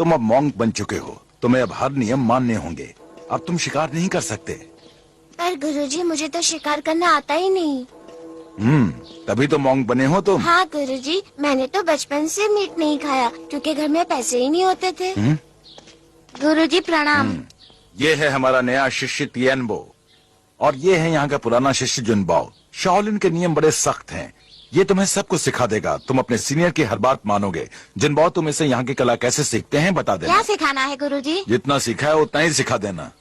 तुम अब मॉन्क बन चुके हो, तुम्हें अब हर नियम मानने होंगे। अब तुम शिकार नहीं कर सकते। पर गुरुजी, मुझे तो शिकार करना आता ही नहीं। तभी तो मॉन्क बने हो तुम। हाँ गुरुजी, मैंने तो बचपन से मीट नहीं खाया क्योंकि घर में पैसे ही नहीं होते थे। गुरुजी प्रणाम। ये है हमारा नया शिष्य तिएनबो और ये है यहाँ का पुराना शिष्य जुनबाओ। शाओलिन के नियम बड़े सख्त हैं। ये तुम्हें सब कुछ सिखा देगा। तुम अपने सीनियर की हर बात मानोगे। जुनबाओ, तुम इसे यहाँ की कला कैसे सीखते हैं बता देना। क्या सिखाना है गुरुजी? जितना सीखा है उतना ही सिखा देना।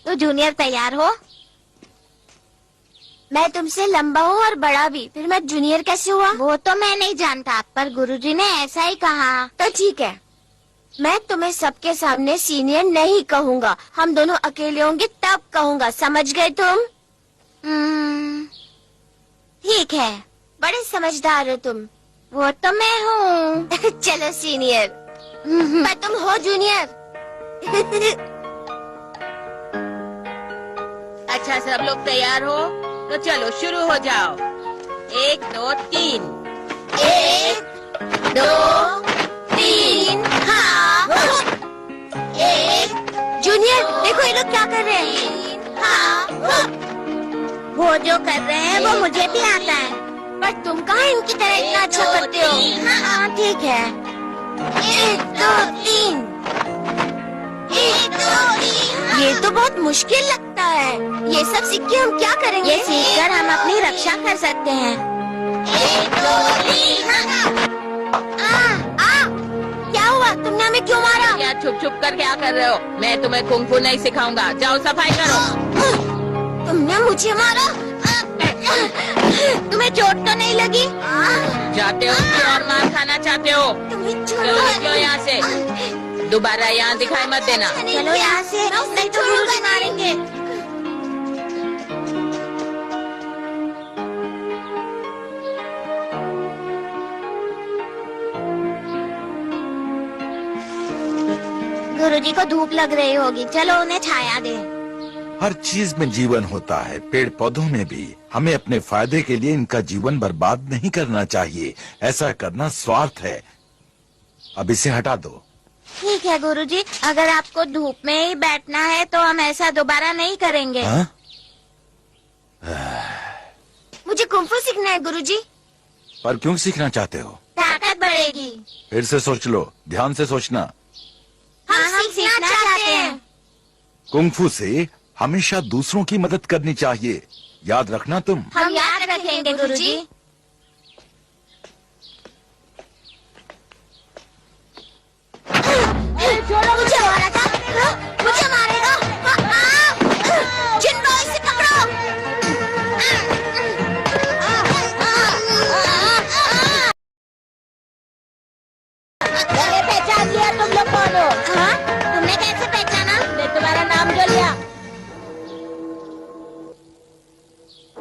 तो जूनियर तैयार हो? मैं तुमसे लंबा हूँ और बड़ा भी, फिर मैं जूनियर कैसे हुआ? वो तो मैं नहीं जानता, पर गुरुजी ने ऐसा ही कहा। तो ठीक है, मैं तुम्हें सबके सामने सीनियर नहीं कहूँगा। हम दोनों अकेले होंगे तब कहूँगा, समझ गए तुम? ठीक है, बड़े समझदार हो तुम। वो तो मैं हूँ। चलो सीनियर। पर तुम हो जूनियर। अच्छा, सब लोग तैयार हो तो चलो शुरू हो जाओ। 1 2 3। 1 2 3। हाँ। 1। जूनियर देखो ये लोग क्या कर रहे हैं। हाँ। वो जो कर रहे हैं वो मुझे भी आता है। पर तुम कहाँ इनकी तरह इतना अच्छा करते हो? हाँ ठीक है। 1 2 3। 1 2 3। ये तो बहुत मुश्किल लगता है। ये सब सीख के हम क्या करेंगे? ये सीखकर हम अपनी रक्षा कर सकते हैं। 1 2 3। क्या हुआ? तुमने हमें क्यों मारा? क्या छुप छुप कर क्या कर रहे हो? मैं तुम्हें कुंफू नहीं सिखाऊंगा। जाओ सफाई करो। तुमने मुझे मारा? तुम्हें चोट तो नहीं लगी? जाते हो कि और मार खाना चाहते हो? चलो निकलो यहाँ से। दोबारा यहाँ दिखाई मत देना। चलो यहाँ से, नहीं तो गुरुजी मारेंगे। गुरुजी को धूप लग रही होगी, चलो उन्हें छाया दे। हर चीज में जीवन होता है, पेड़ पौधों में भी। हमें अपने फायदे के लिए इनका जीवन बर्बाद नहीं करना चाहिए। ऐसा करना स्वार्थ है। अब इसे हटा दो। ठीक है गुरुजी, अगर आपको धूप में ही बैठना है तो हम ऐसा दोबारा नहीं करेंगे। हाँ? मुझे कुंफू सीखना है गुरुजी। पर क्यों सीखना चाहते हो? ताकत बढ़ेगी। फिर से सोच लो, ध्यान से सोचना। हम सीखना चाहते हैं। कुंफू से हमेशा दूसरों की मदद करनी चाहिए। याद रखना तुम। हम याद रखेंगे गुरुजी। मुझे मारा था? मुझे मारेगा? जिनबो, इसे पकड़ो। मैंने पहचान लिया तुम लोग कौन हो। हाँ? तुमने कैसे पहचाना? मैं तुम्हारा नाम जो लिया।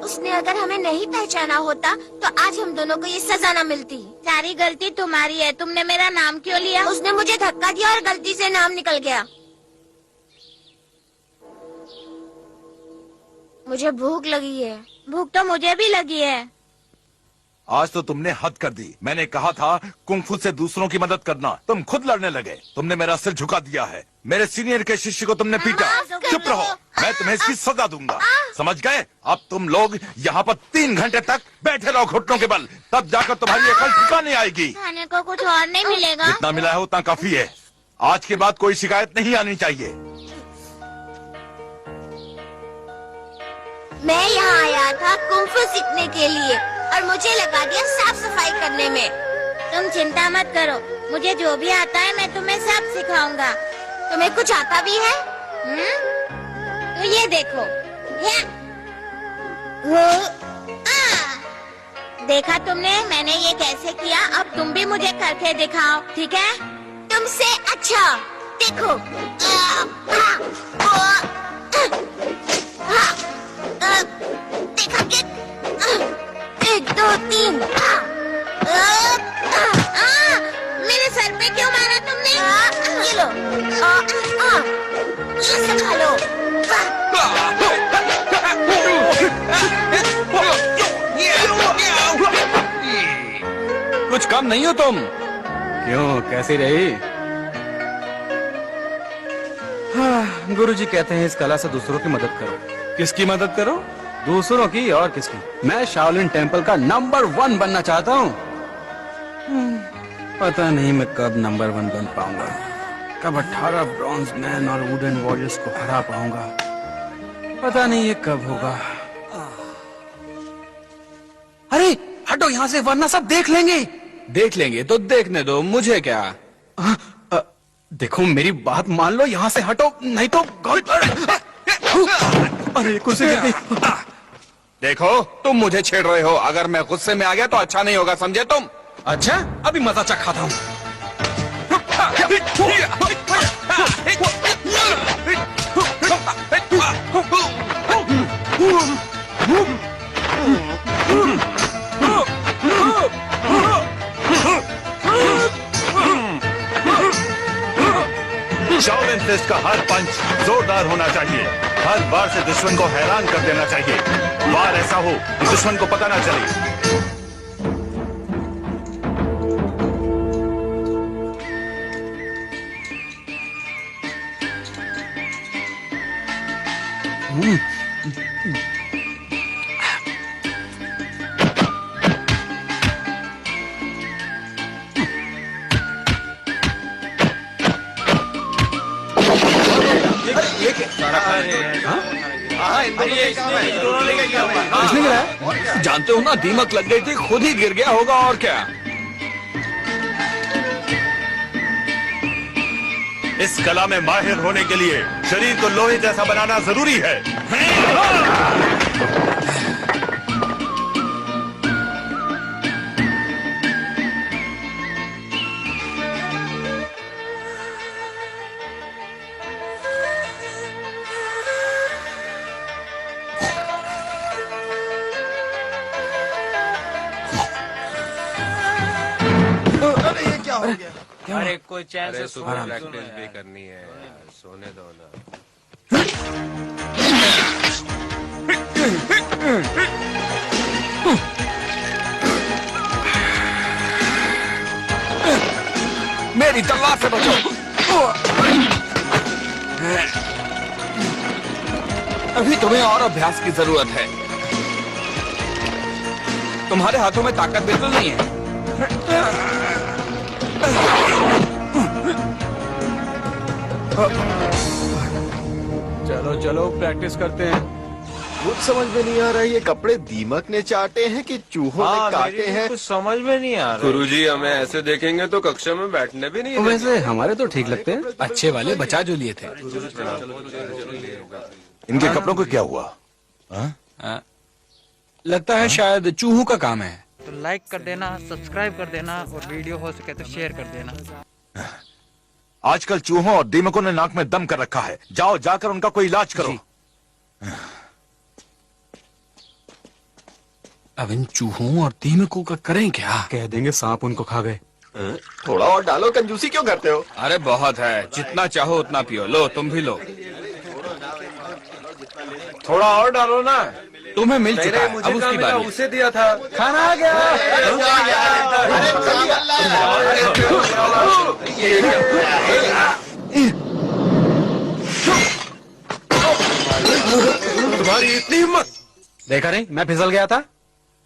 उसने अगर हमें नहीं पहचाना होता तो आज हम दोनों को ये सजा न मिलती। सारी गलती तुम्हारी है। तुमने मेरा नाम क्यों लिया? उसने मुझे धक्का दिया और गलती से नाम निकल गया। मुझे भूख लगी है। भूख तो मुझे भी लगी है। आज तो तुमने हद कर दी। मैंने कहा था कुंफू से दूसरों की मदद करना, तुम खुद लड़ने लगे। तुमने मेरा सिर झुका दिया है। मेरे सीनियर के शिष्य को तुमने पीटा। चुप रहो, मैं तुम्हें इसकी सजा दूंगा। समझ गए? अब तुम लोग यहाँ पर 3 घंटे तक बैठे रहो घुटनों के बल, तब जाकर तुम्हारी अकल ठिकाने आएगी। खाने को कुछ और नहीं मिलेगा? जितना मिला है उतना काफी है। आज के बाद कोई शिकायत नहीं आनी चाहिए। मैं यहाँ आया था कुंफू सीखने के लिए और मुझे लगा दिया साफ सफाई करने में। तुम चिंता मत करो, मुझे जो भी आता है मैं तुम्हें सब सिखाऊंगा। तुम्हें कुछ आता भी है? तो ये देखो। देखा तुमने मैंने ये कैसे किया? अब तुम भी मुझे करके दिखाओ, ठीक है? तुमसे अच्छा। देखो। देखा कि 1 2 3। मेरे सर पे क्यों मारा तुमने? ये लो। ये सब खा लो। कुछ कम नहीं हो तुम। क्यों, कैसी रही? हाँ, गुरुजी कहते हैं इस कला से दूसरों की मदद करो। किसकी मदद करो? दूसरों की, और किसकी? मैं शाओलिन टेम्पल का नंबर 1 बनना चाहता हूँ। पता नहीं मैं कब नंबर 1 बन पाऊंगा, कब 18 ब्रॉन्ज मैन और वुडन वॉरियर्स को हरा पाऊंगा। पता नहीं ये कब होगा। अरे हटो यहाँ से, वरना सब देख लेंगे। देख लेंगे तो देखने दो, मुझे क्या। देखो मेरी बात मान लो, यहाँ से हटो नहीं तो अरे कुर्सी गिर गई। देखो तुम मुझे छेड़ रहे हो, अगर मैं गुस्से में आ गया तो अच्छा नहीं होगा, समझे तुम? अच्छा, अभी मजा चखाता हूँ। शाओलिन फिस्ट का हर पंच जोरदार होना चाहिए, हर बार से दुश्मन को हैरान कर देना चाहिए। वार ऐसा हो कि दुश्मन को पता ना चले। किसने गिराया? जानते हो ना, दीमक लग गई थी, खुद ही गिर गया होगा, और क्या। इस कला में माहिर होने के लिए शरीर को लोहे जैसा बनाना जरूरी है। अरे कोई चैन से सुबह प्रैक्टिस भी करनी है यार, सोने दो ना। मेरी तलवार से बचो। अभी तुम्हें और अभ्यास की जरूरत है। तुम्हारे हाथों में ताकत बिल्कुल नहीं है। चलो चलो प्रैक्टिस करते हैं। कुछ समझ में नहीं आ रहा है, ये कपड़े दीमक ने चाटे हैं कि चूहों ने काटे हैं। कुछ समझ में नहीं आ रहा। गुरुजी हमें ऐसे देखेंगे तो कक्षा में बैठने भी नहीं वैसे हमारे तो ठीक लगते हैं, अच्छे वाले बचा जो लिए थे। इनके कपड़ों को क्या हुआ? लगता है शायद चूहों का काम है। तो लाइक कर देना, सब्सक्राइब कर देना और वीडियो हो सके तो शेयर कर देना। आजकल चूहों और दीमकों ने नाक में दम कर रखा है, जाओ जाकर उनका कोई इलाज करो। अब इन चूहों और दीमकों का करें क्या? कह देंगे सांप उनको खा गए। थोड़ा और डालो, कंजूसी क्यों करते हो? अरे बहुत है, जितना चाहो उतना पियो। लो तुम भी लो। थोड़ा और डालो ना। तुम्हें मिल चुका है, अब उसकी बारी। उसे दिया था। खाना आ गया। तुम्हारी इतनी हिम्मत! देखा नहीं, मैं फिसल गया था।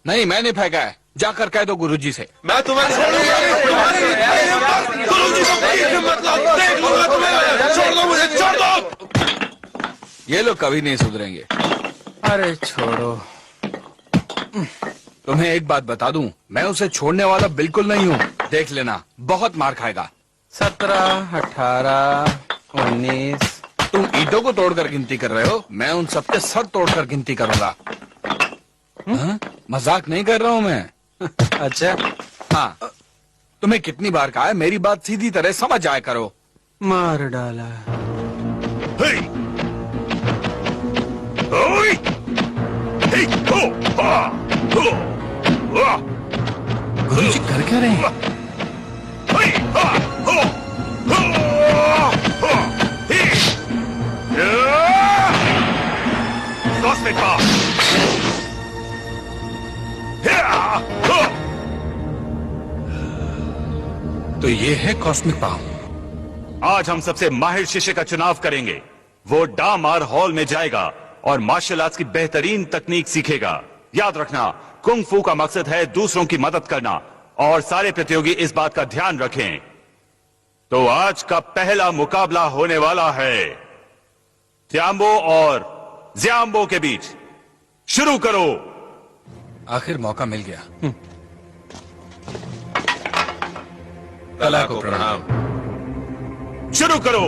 नहीं, मैंने फेंका है, जाकर कह दो गुरुजी से। मैं तुम्हें छोड़ूंगा नहीं। गुरुजी को बड़ी हिम्मत लो, देख लूंगा तुम्हें। छोड़ दो मुझे, छोड़ दो। ये लोग कभी नहीं सुधरेंगे। अरे छोड़ो। तुम्हें एक बात बता दूं, मैं उसे छोड़ने वाला बिल्कुल नहीं हूँ। देख लेना, बहुत मार खाएगा। 17, 18, 19। तुम ईंटों को तोड़कर गिनती कर रहे हो, मैं उन सबके सर तोड़कर गिनती करूंगा। मजाक नहीं कर रहा हूँ मैं। अच्छा हाँ, तुम्हें कितनी बार कहा है मेरी बात सीधी तरह समझ आया करो। मार डाला। गुरुजी कर क्या रहे हैं? तो ये है कॉस्मिक पाम। आज हम सबसे माहिर शिष्य का चुनाव करेंगे। वो डामार हॉल में जाएगा और मार्शल आर्ट्स की बेहतरीन तकनीक सीखेगा। याद रखना, कुंग फू का मकसद है दूसरों की मदद करना, और सारे प्रतियोगी इस बात का ध्यान रखें। तो आज का पहला मुकाबला होने वाला है त्याम्बो और ज़्याम्बो के बीच। शुरू करो। आखिर मौका मिल गया। कला को प्रणाम। शुरू करो।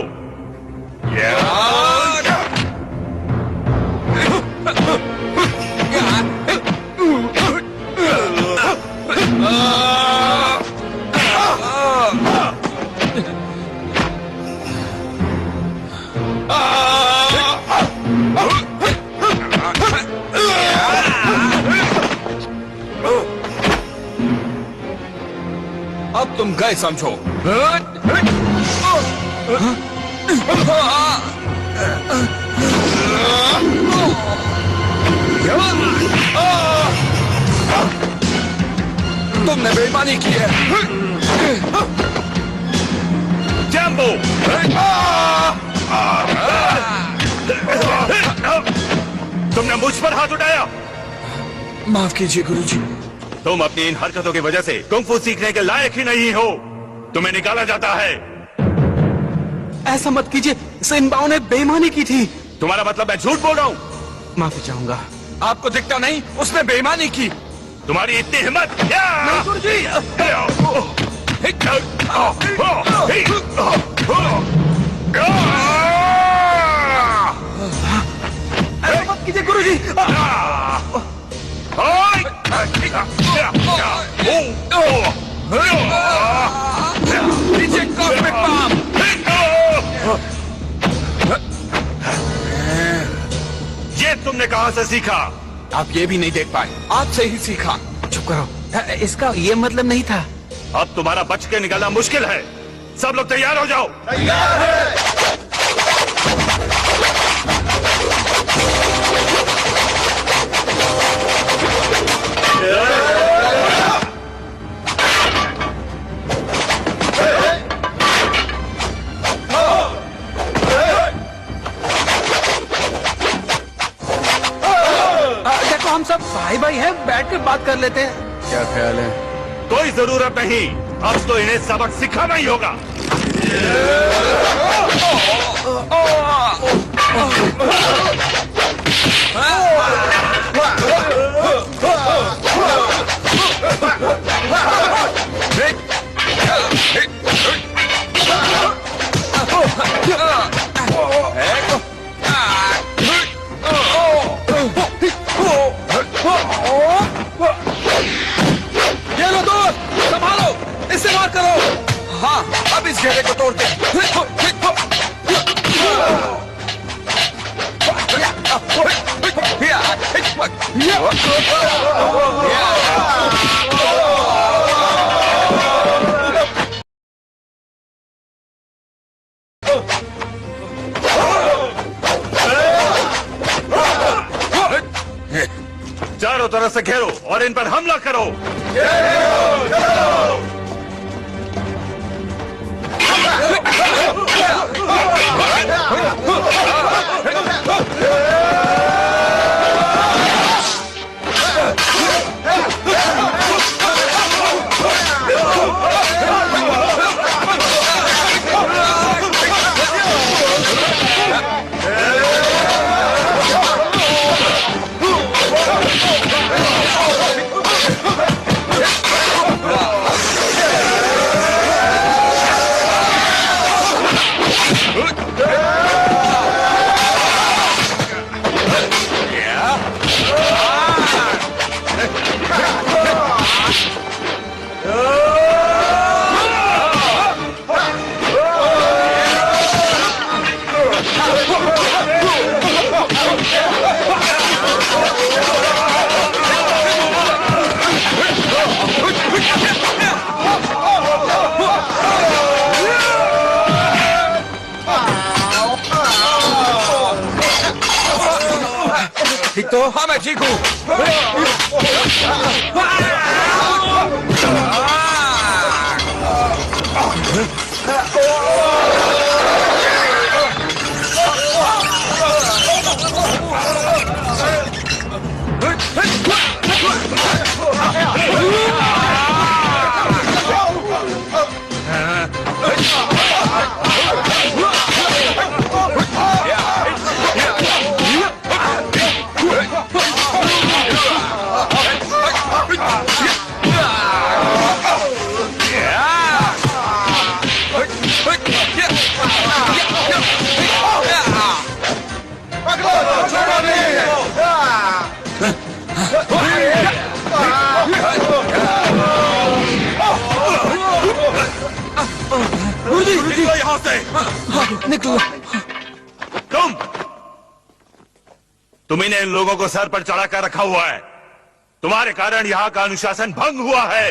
अब तुम गए समझो। तुमने बेईमानी की है। जंबो, तुमने मुझ पर हाथ उठाया। माफ कीजिए गुरुजी। तुम अपनी इन हरकतों की वजह से कुंग फू सीखने के लायक ही नहीं हो। तुम्हें निकाला जाता है। ऐसा मत कीजिए, सिनबाओ ने बेईमानी की थी। तुम्हारा मतलब मैं झूठ बोल रहा हूँ? माफी चाहूंगा। आपको दिखता नहीं उसने बेईमानी की? तुम्हारी इतनी हिम्मत? नहीं गुरुजी। ऐसा मत कीजिए गुरुजी। नीचे कॉस्मिक पाम। ये तुमने कहां से सीखा? आप ये भी नहीं देख पाए, आपसे ही सीखा। चुप करो, इसका ये मतलब नहीं था। अब तुम्हारा बच के निकलना मुश्किल है। सब लोग तैयार हो जाओ। देखो हम सब भाई भाई हैं, बैठ के बात कर लेते हैं। क्या ख्याल है? कोई जरूरत नहीं, अब तो इन्हें सबक सिखाना ही होगा। ये लो दोस्त, संभालो, इसे मार करो। हाँ, अब इस घेरे को तोड़ते हैं। चारों तरफ से घेरो और इन पर हमला करो। ठीक तो? हाँ मैं ठीक हूँ। निकलो यहाँ से। निकलो। तुम इन्हें इन लोगों को सर पर चढ़ा कर रखा हुआ है। तुम्हारे कारण यहाँ का अनुशासन भंग हुआ है।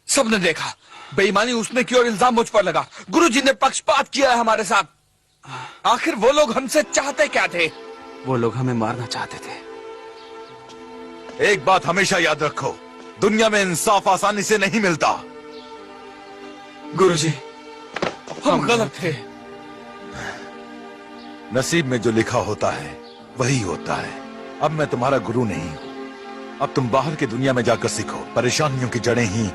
सबने देखा बेईमानी उसने की और इल्जाम मुझ पर लगा। गुरुजी ने पक्षपात किया है हमारे साथ। आखिर वो लोग हमसे चाहते क्या थे? वो लोग हमें मारना चाहते थे। एक बात हमेशा याद रखो, दुनिया में इंसाफ आसानी से नहीं मिलता। गुरुजी, हम गलत थे। नसीब में जो लिखा होता है वही होता है। अब मैं तुम्हारा गुरु नहीं हूं। अब तुम बाहर की दुनिया में जाकर सीखो। परेशानियों की जड़ें ही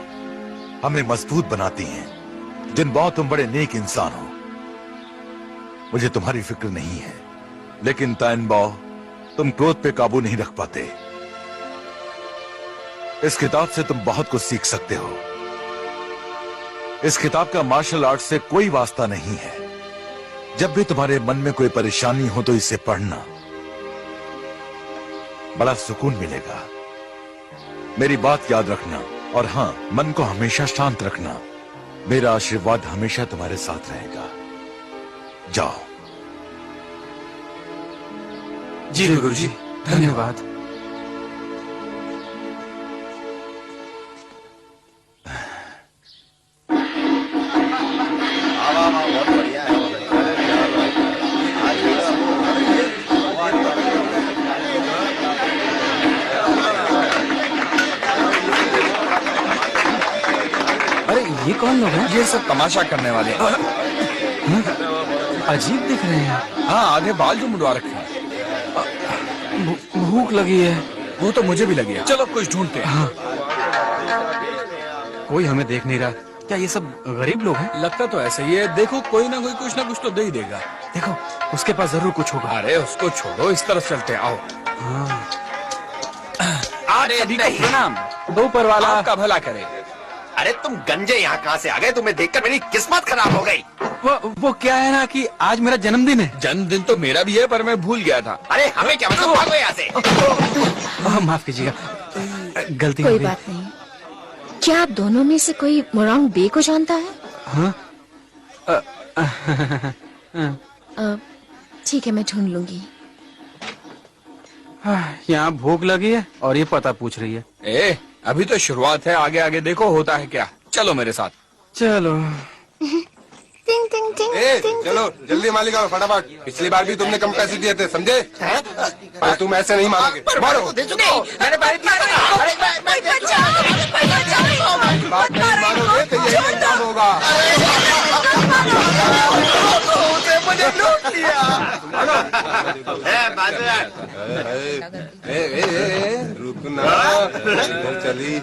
हमें मजबूत बनाती हैं। जिन बहुत तुम बड़े नेक इंसान हो, मुझे तुम्हारी फिक्र नहीं है, लेकिन ताइनबाओ, तुम क्रोध पे काबू नहीं रख पाते। इस किताब से तुम बहुत कुछ सीख सकते हो। इस किताब का मार्शल आर्ट से कोई वास्ता नहीं है। जब भी तुम्हारे मन में कोई परेशानी हो तो इसे पढ़ना, बड़ा सुकून मिलेगा। मेरी बात याद रखना, और हाँ, मन को हमेशा शांत रखना। मेरा आशीर्वाद हमेशा तुम्हारे साथ रहेगा। जाओ। जी गुरुजी, धन्यवाद। अरे ये कौन लोग हैं? ये सब तमाशा करने वाले हैं। अजीब दिख रहे हैं। हाँ, आधे बाल जो मुंडवा रखे हैं। भूख लगी है। वो तो मुझे भी लगी है। चलो कुछ ढूंढते हैं। हाँ। कोई हमें देख नहीं रहा। क्या ये सब गरीब लोग हैं? लगता तो ऐसा ही है। देखो, कोई ना कोई कुछ ना कुछ तो दे ही देगा। देखो, उसके पास जरूर कुछ होगा। अरे उसको छोड़ो, इस तरफ चलते हैं। आओ। हाँ। अरे सभी को प्रणाम। ऊपर वाला आपका भला करे। अरे तुम गंजे यहाँ कहाँ से आ गए? तुम्हें देखकर मेरी किस्मत खराब हो गई। वो क्या है ना कि आज मेरा जन्मदिन है। जन्मदिन तो मेरा भी है, पर मैं भूल गया था। अरे हमें क्या मतलब, भागो यहाँ से। माफ कीजिएगा, गलती हो कोई गई। बात नहीं। क्या आप दोनों में से कोई मोरांग बे को जानता है? हाँ? ठीक है, मैं ढूंढ लूंगी। यहाँ भूख लगी है और ये पता पूछ रही है। ए, अभी तो शुरुआत है। आगे आगे देखो होता है क्या। चलो मेरे साथ। चलो। टिंग टिंग टिंग टिंग। चलो जल्दी मालिक आओ फटाफट। पिछली बार भी तुमने कम पैसे दिए थे, समझे? पर तुम ऐसे नहीं मानोगे। मारो। मैंने पैसे दिए थे ना। अरे बात नहीं मानोगे तो यही अंजाम होगा। मुझे लूट लिया। रुकना, इधर चली।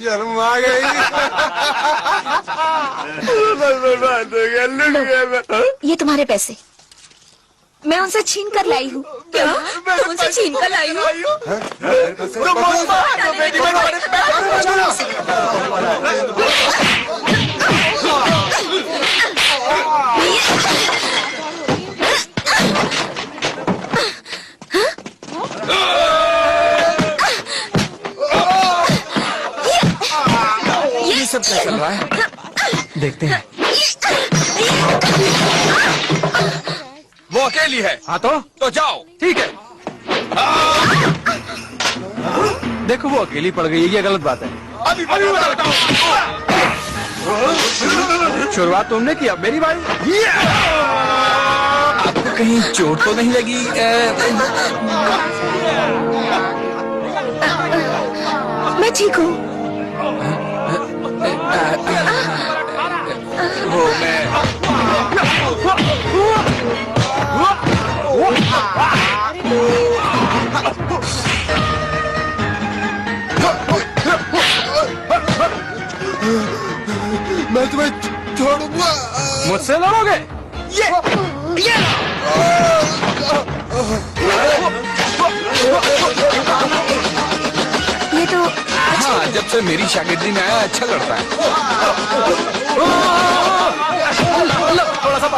शर्म आ गई। ये तुम्हारे पैसे, मैं उनसे छीन कर लाई हूँ। क्या? तुम उनसे छीन कर लाई हो? ये सब क्या चल रहा है? देखते हैं। वो अकेली है। हाँ तो जाओ। ठीक है। देखो, वो अकेली पड़ गई है। ये गलत बात है। अभी बताता हूँ। शुरुआत तुमने किया, मेरी बारी। आपको कहीं चोट तो नहीं लगी? मैं ठीक हूँ। वो मैं मैं तुम्हें छोड़ूंगा। मुझसे लड़ोगे? ये तो हाँ, जब से मेरी शागिर्दी में आया अच्छा लड़ता है। थोड़ा सा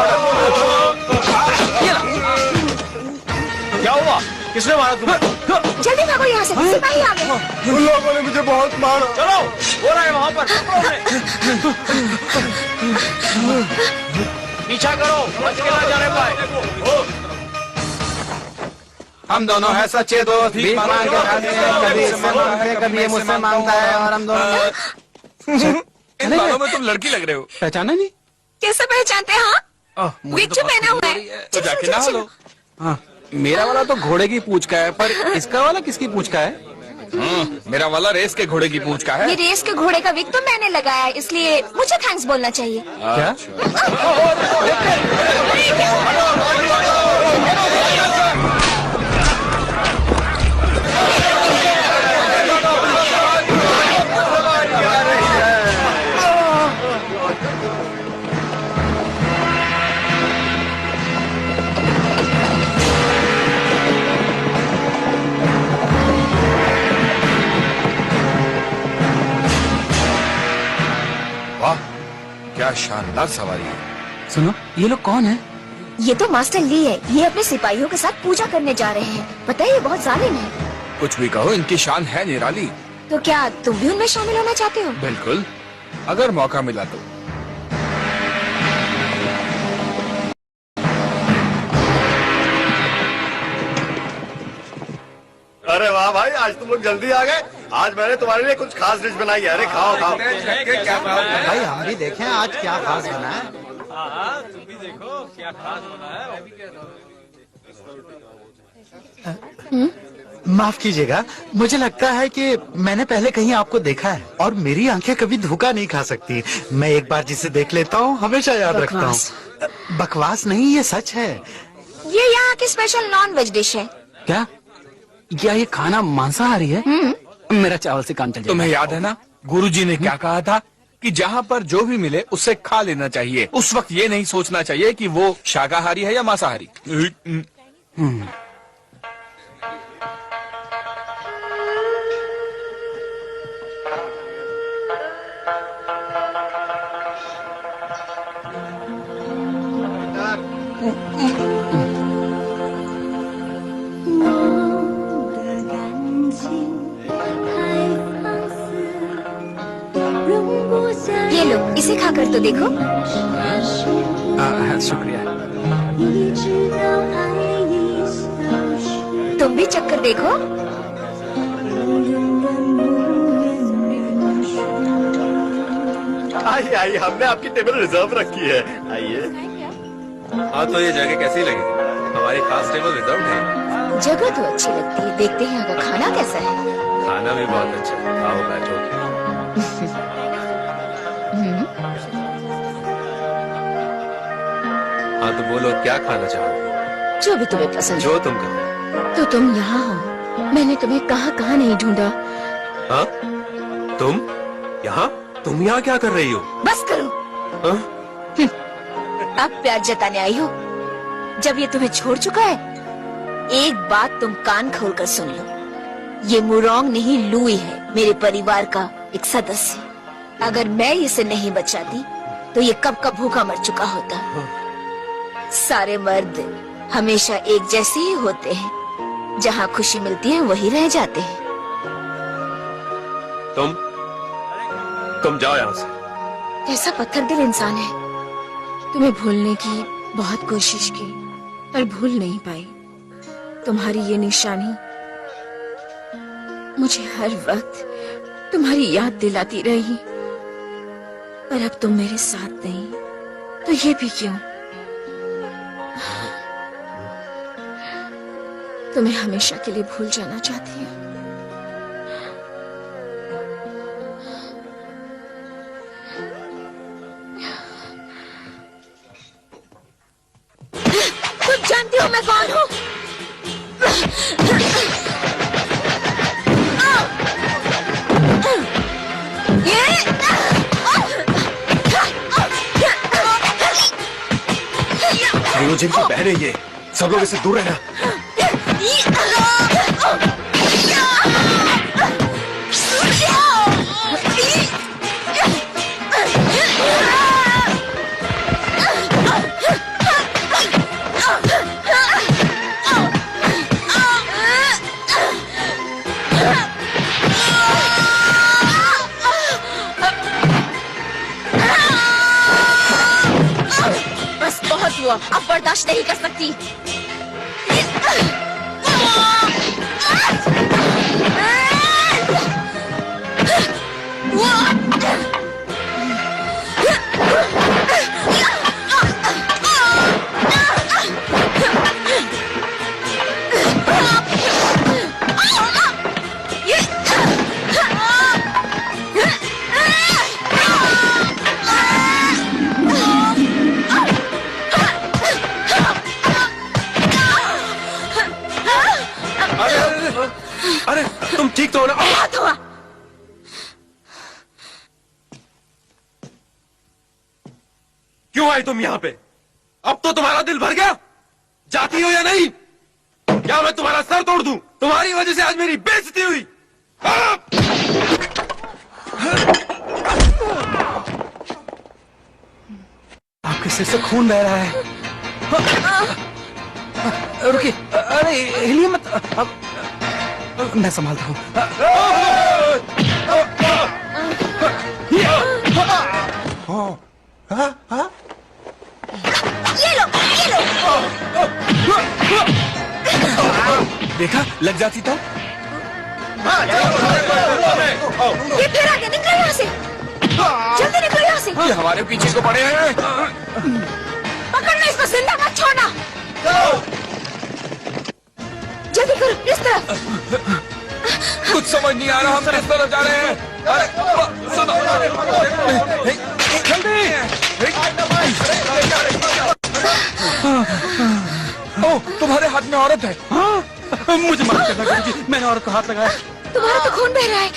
क्या हुआ? किसने मारा तुम्हें? जल्दी भागो यहाँ से, सिपाही आ गए। उन लोगों ने मुझे बहुत मारा। चलो, हो रहा है वहाँ पर। पीछा करो, बच के ना जाने पाए। हम दोनों है सच्चे दोस्त, भीख मांग के खाते हैं, कभी इससे मांगते हैं, कभी ये मुझसे मांगता है, और हम दोनों इन बालों में तुम लड़की लग रहे हो। पहचाना नहीं? कैसे पहचानते हैं? हाँ, बिच्छू पहना हुआ है। तो जाके नहा लो। हाँ, मेरा वाला तो घोड़े की पूंछ का है, पर इसका वाला किसकी पूंछ का है? मेरा वाला रेस के घोड़े की पूंछ का है। ये रेस के घोड़े का विग तो मैंने लगाया है, इसलिए मुझे थैंक्स बोलना चाहिए। क्या? वाह, क्या शानदार सवारी है। सुनो, ये लोग कौन है? ये तो मास्टर ली है। ये अपने सिपाहियों के साथ पूजा करने जा रहे हैं। पता है, ये बहुत जालिम है। कुछ भी कहो, इनकी शान है निराली। तो क्या तुम भी उनमें शामिल होना चाहते हो? बिल्कुल, अगर मौका मिला तो। अरे वाह भाई, आज तुम लोग जल्दी आ गए। आज मैंने तुम्हारे लिए कुछ खास डिश बनाई है। अरे खाओ खाओ। भाई हम भी देखें आज क्या खास बना है। माफ कीजिएगा, मुझे लगता है कि मैंने पहले कहीं आपको देखा है, और मेरी आंखें कभी धोखा नहीं खा सकती। मैं एक बार जिसे देख लेता हूँ हमेशा याद रखता हूँ। बकवास नहीं, ये सच है। ये यहाँ की स्पेशल नॉन वेज डिश है। क्या ये खाना मांसाहारी है? मेरा चावल से काम चल जाएगा। तुम्हें याद है ना, गुरुजी ने क्या कहा था कि जहाँ पर जो भी मिले उससे खा लेना चाहिए। उस वक्त ये नहीं सोचना चाहिए कि वो शाकाहारी है या मांसाहारी। ये लो, इसे खाकर तो देखो। शुक्रिया। तुम भी चक्कर देखो। आइए आइए, हमने आपकी टेबल रिजर्व रखी है। आइए। हाँ, तो ये जगह कैसी लगी? हमारी खास टेबल रिजर्व है। जगह तो अच्छी लगती है, देखते हैं अगर खाना कैसा है। खाना भी बहुत अच्छा है। आओ बैठो। हाँ, तो बोलो क्या खाना चाहोगे? जो भी तुम्हें पसंद जो तुम कहो। तो तुम यहाँ हो, मैंने तुम्हें कहाँ नहीं ढूंढा। हाँ? तुम यहाँ? तुम यहाँ क्या कर रही हो? बस करो। हाँ? अब प्यार जताने आई हो? जब ये तुम्हें छोड़ चुका है, एक बात तुम कान खोलकर सुन लो। ये मुरोंग नहीं, लुई है, मेरे परिवार का एक सदस्य। अगर मैं इसे नहीं बचाती तो ये कब का भूखा मर चुका होता। सारे मर्द हमेशा एक जैसे ही होते हैं, जहाँ खुशी मिलती है वही रह जाते हैं। तुम जाओ यहाँ से। कैसा पत्थर दिल इंसान है। तुम्हें भूलने की बहुत कोशिश की, पर भूल नहीं पाई। तुम्हारी ये निशानी मुझे हर वक्त तुम्हारी याद दिलाती रही, पर अब तुम मेरे साथ नहीं, तो ये भी क्यों? तुम्हें हमेशा के लिए भूल जाना चाहती हूँ। तुम जानती हो मैं कौन हूँ? गुरु जी की बहन है ये, सब लोग इससे दूर रहना। बस बहुत हुआ, अब बर्दाश्त नहीं कर सकती। अरे तुम ठीक तो हो ना? बहुत हुआ। क्यों आई तुम यहाँ पे? अब तो तुम्हारा दिल भर गया? जाती हो या नहीं? क्या मैं तुम्हारा सर तोड़ दूं? तुम्हारी वजह से आज मेरी बेइज्जती हुई। आपके सिर से खून बह रहा है। रुकिए, अरे हिलिए मत। अब मैं संभालता हूँ। ये लो, ये लो। देखा, लग जाती तो। ये फिर आगे निकलो यहाँ से, जल्दी निकलो यहाँ से। ये हमारे पीछे को पड़े हैं। पकड़ना इसको, जिंदा मत छोड़ना। जल्दी करो, इस तरफ। कुछ समझ नहीं आ रहा, हम किस तरफ जा रहे हैं। अरे सुनो, जल्दी। ओ, तुम्हारे हाथ में औरत है। हाँ, मुझे माफ करना गुरुजी, मैंने औरत को हाथ लगाया। तुम्हारा तो खून बह रहा है।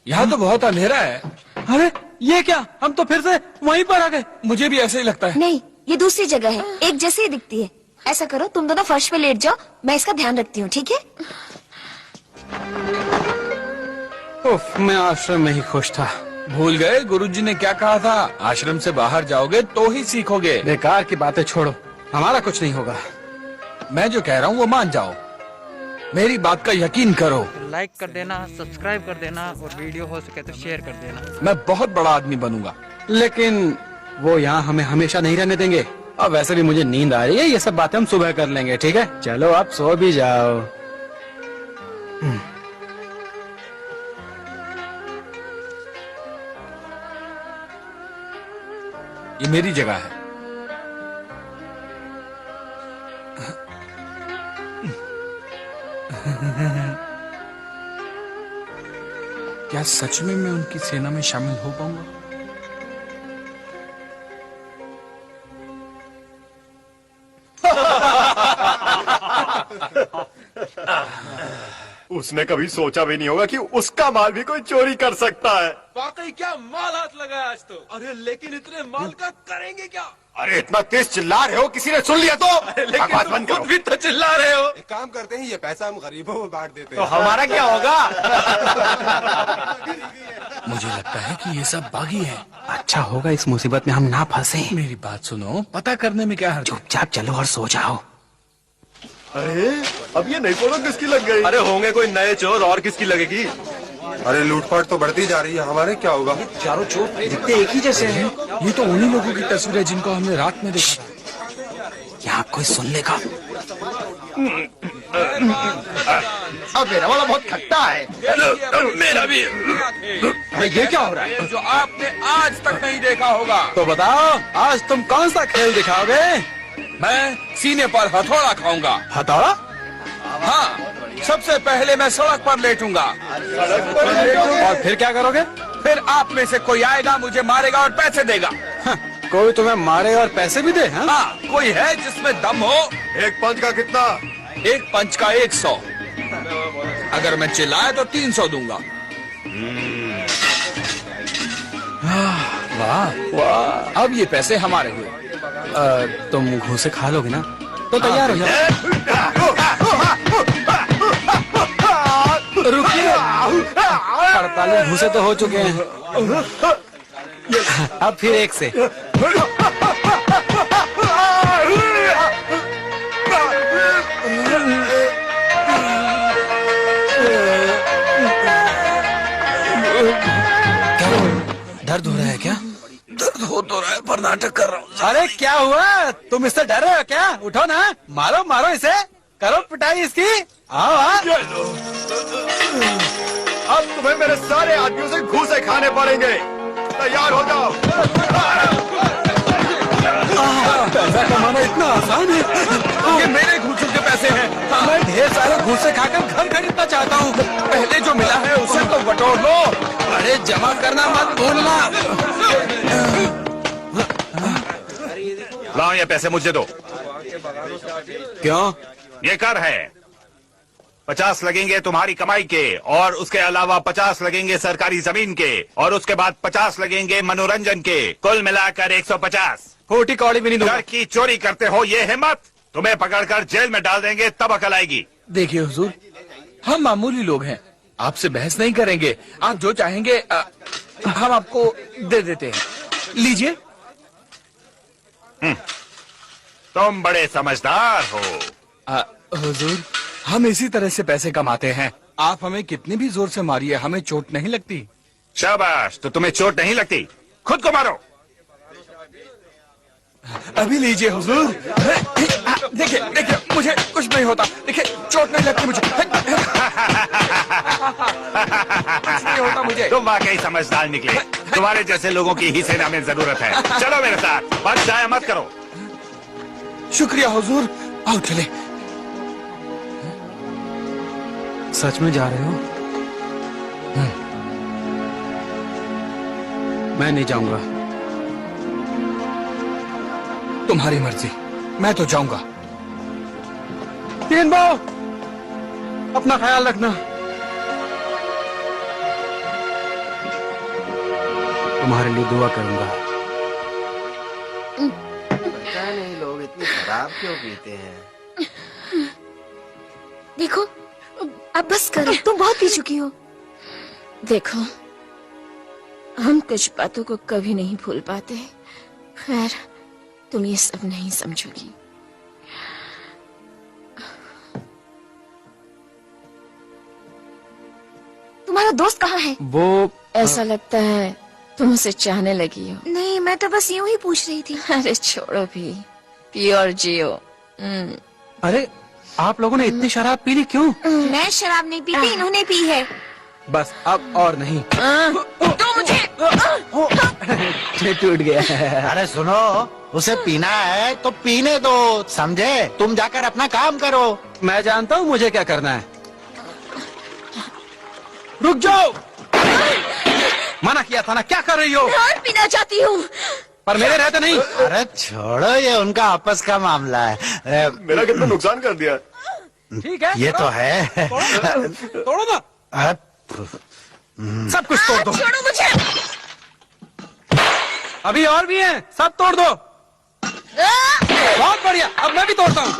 यहाँ तो बहुत अंधेरा है। अरे ये क्या, हम तो फिर से वहीं पर आ गए। मुझे भी ऐसे ही लगता है। नहीं, ये दूसरी जगह है, एक जैसी ही दिखती है। ऐसा करो, तुम दोनों फर्श पे लेट जाओ, मैं इसका ध्यान रखती हूँ, ठीक है? उफ, मैं आश्रम में ही खुश था। भूल गए गुरुजी ने क्या कहा था? आश्रम से बाहर जाओगे तो ही सीखोगे। बेकार की बातें छोड़ो, हमारा कुछ नहीं होगा। मैं जो कह रहा हूँ वो मान जाओ, मेरी बात का यकीन करो। लाइक कर देना, सब्सक्राइब कर देना और वीडियो हो सके तो शेयर कर देना। मैं बहुत बड़ा आदमी बनूंगा। लेकिन वो यहाँ हमें हमेशा नहीं रहने देंगे। अब वैसे भी मुझे नींद आ रही है, ये सब बातें हम सुबह कर लेंगे, ठीक है? चलो आप सो भी जाओ। ये मेरी जगह है। क्या सच में मैं उनकी सेना में शामिल हो पाऊंगा? उसने कभी सोचा भी नहीं होगा कि उसका माल भी कोई चोरी कर सकता है। वाकई क्या माल हाथ लगा आज तो। अरे लेकिन इतने माल का करेंगे क्या? अरे इतना तेज चिल्ला रहे हो, किसी ने सुन लिया तो? बकवास बंद करो। भी तो चिल्ला रहे हो। एक काम करते हैं, ये पैसा हम गरीबों में बांट देते तो हैं। हमारा क्या होगा? मुझे लगता है कि ये सब बागी है। अच्छा होगा इस मुसीबत में हम ना फंसे। मेरी बात सुनो, पता करने में क्या हर्ज है? चुपचाप चलो और सो जाओ। अरे अब ये नई फोटो किसकी लग गई? अरे होंगे कोई नए चोर, और किसकी लगेगी? अरे लूटपाट तो बढ़ती जा रही है, हमारे क्या होगा? चारों चोर दिखते एक ही जैसे हैं। ये तो उन्हीं लोगों की तस्वीर है जिनको हमने रात में देखा था। यहाँ कोई सुन लेगा। अब मेरा वाला बहुत खट्टा है। मेरा भी। ये क्या हो रहा है जो आपने आज तक नहीं देखा होगा? तो बताओ, आज तुम कौन सा खेल दिखाओगे? मैं सीने पर हथौड़ा खाऊंगा। हथौड़ा? हाँ, सबसे पहले मैं सड़क पर लेटूंगा। और फिर क्या करोगे? फिर आप में से कोई आएगा, मुझे मारेगा और पैसे देगा। हाँ, कोई तुम्हें मारे और पैसे भी दे? हाँ? हाँ, कोई है जिसमें दम हो? एक पंच का कितना? एक पंच का 100। अगर मैं चिल्लाया तो 300 दूंगा। वाह वाह, अब ये पैसे हमारे हुए। तुम घूसे खा लोगे ना? तो तैयार हो जाओ। रुकिए, 48 घूसे तो हो चुके हैं। अब फिर एक से। दर्द हो रहा है क्या? दर्द हो तो रहा है पर नाटक कर रहा हूँ। अरे क्या हुआ? तुम इससे डर रहे हो क्या? उठो ना, मारो मारो इसे, करो पिटाई इसकी। आओ आओ। अब तुम्हें मेरे सारे आदमियों से घूसे खाने पड़ेंगे। तैयार हो जाओ। पैसा कमाना इतना आसान है? ये मेरे घूसों के पैसे हैं। मैं ढेर सारे घूसे खाकर घर खरीदना चाहता हूँ। पहले जो मिला है उसे तो बटोर लो। अरे जमा करना मत भूलना। लाओ ये पैसे मुझे दो। क्यों? ये कर है। 50 लगेंगे तुम्हारी कमाई के, और उसके अलावा 50 लगेंगे सरकारी जमीन के, और उसके बाद 50 लगेंगे मनोरंजन के। कुल मिलाकर 150। खोटी कौड़ी भी नहीं दूंगा। घर की चोरी करते हो ये हिम्मत? तुम्हें पकड़कर जेल में डाल देंगे तब अकल आएगी। देखिए हुजूर, हम मामूली लोग हैं, आपसे बहस नहीं करेंगे। आप जो चाहेंगे हम आपको दे देते हैं। लीजिए। तुम बड़े समझदार हो। हुजूर, हम इसी तरह से पैसे कमाते हैं। आप हमें कितनी भी जोर से मारिए, हमें चोट नहीं लगती। शाबाश, तो तुम्हें चोट नहीं लगती? खुद को मारो। अभी लीजिए हुजूर। देखिए देखिए, मुझे कुछ नहीं होता। देखिए, चोट नहीं लगती मुझे। कुछ नहीं होता मुझे। तुम वाकई समझदार निकले। तुम्हारे जैसे लोगों की ही सेना में जरूरत है। चलो मेरे साथ, बस जाया मत करो। शुक्रिया हुजूर। आओ चले। सच में जा रहे हो? मैं नहीं जाऊंगा। तुम्हारी मर्जी, मैं तो जाऊंगा। तीन भाव, अपना ख्याल रखना। तुम्हारे लिए दुआ करूंगा। पता नहीं लोग इतनी शराब क्यों पीते हैं। देखो, अब बस करो, तुम बहुत पी चुकी हो। देखो, हम कुछ बातों को कभी नहीं भूल पाते। खैर, तुम ये सब नहीं समझोगी। तुम्हारा दोस्त कहाँ है? वो ऐसा लगता है तुम उसे चाहने लगी हो। नहीं, मैं तो बस यूं ही पूछ रही थी। अरे छोड़ो भी, पियो और जियो। अरे आप लोगों ने इतनी शराब पी ली क्यों? मैं शराब नहीं पीती, इन्होंने पी है। बस अब और नहीं। तो मुझे टूट गया। अरे सुनो, उसे पीना है तो पीने दो, समझे? तुम जाकर अपना काम करो। मैं जानता हूँ मुझे क्या करना है। रुक जाओ, मना किया था ना। क्या कर रही हो? और पीना चाहती हूँ, पर मेरे रहते नहीं। अरे छोड़ो, ये उनका आपस का मामला है। मेरा कितना नुकसान कर दिया। ठीक है, ये तो है। तोड़ो ना, सब कुछ तोड़ दो। छोड़ो मुझे। अभी और भी हैं, सब तोड़ दो। बहुत बढ़िया, अब मैं भी तोड़ता हूँ।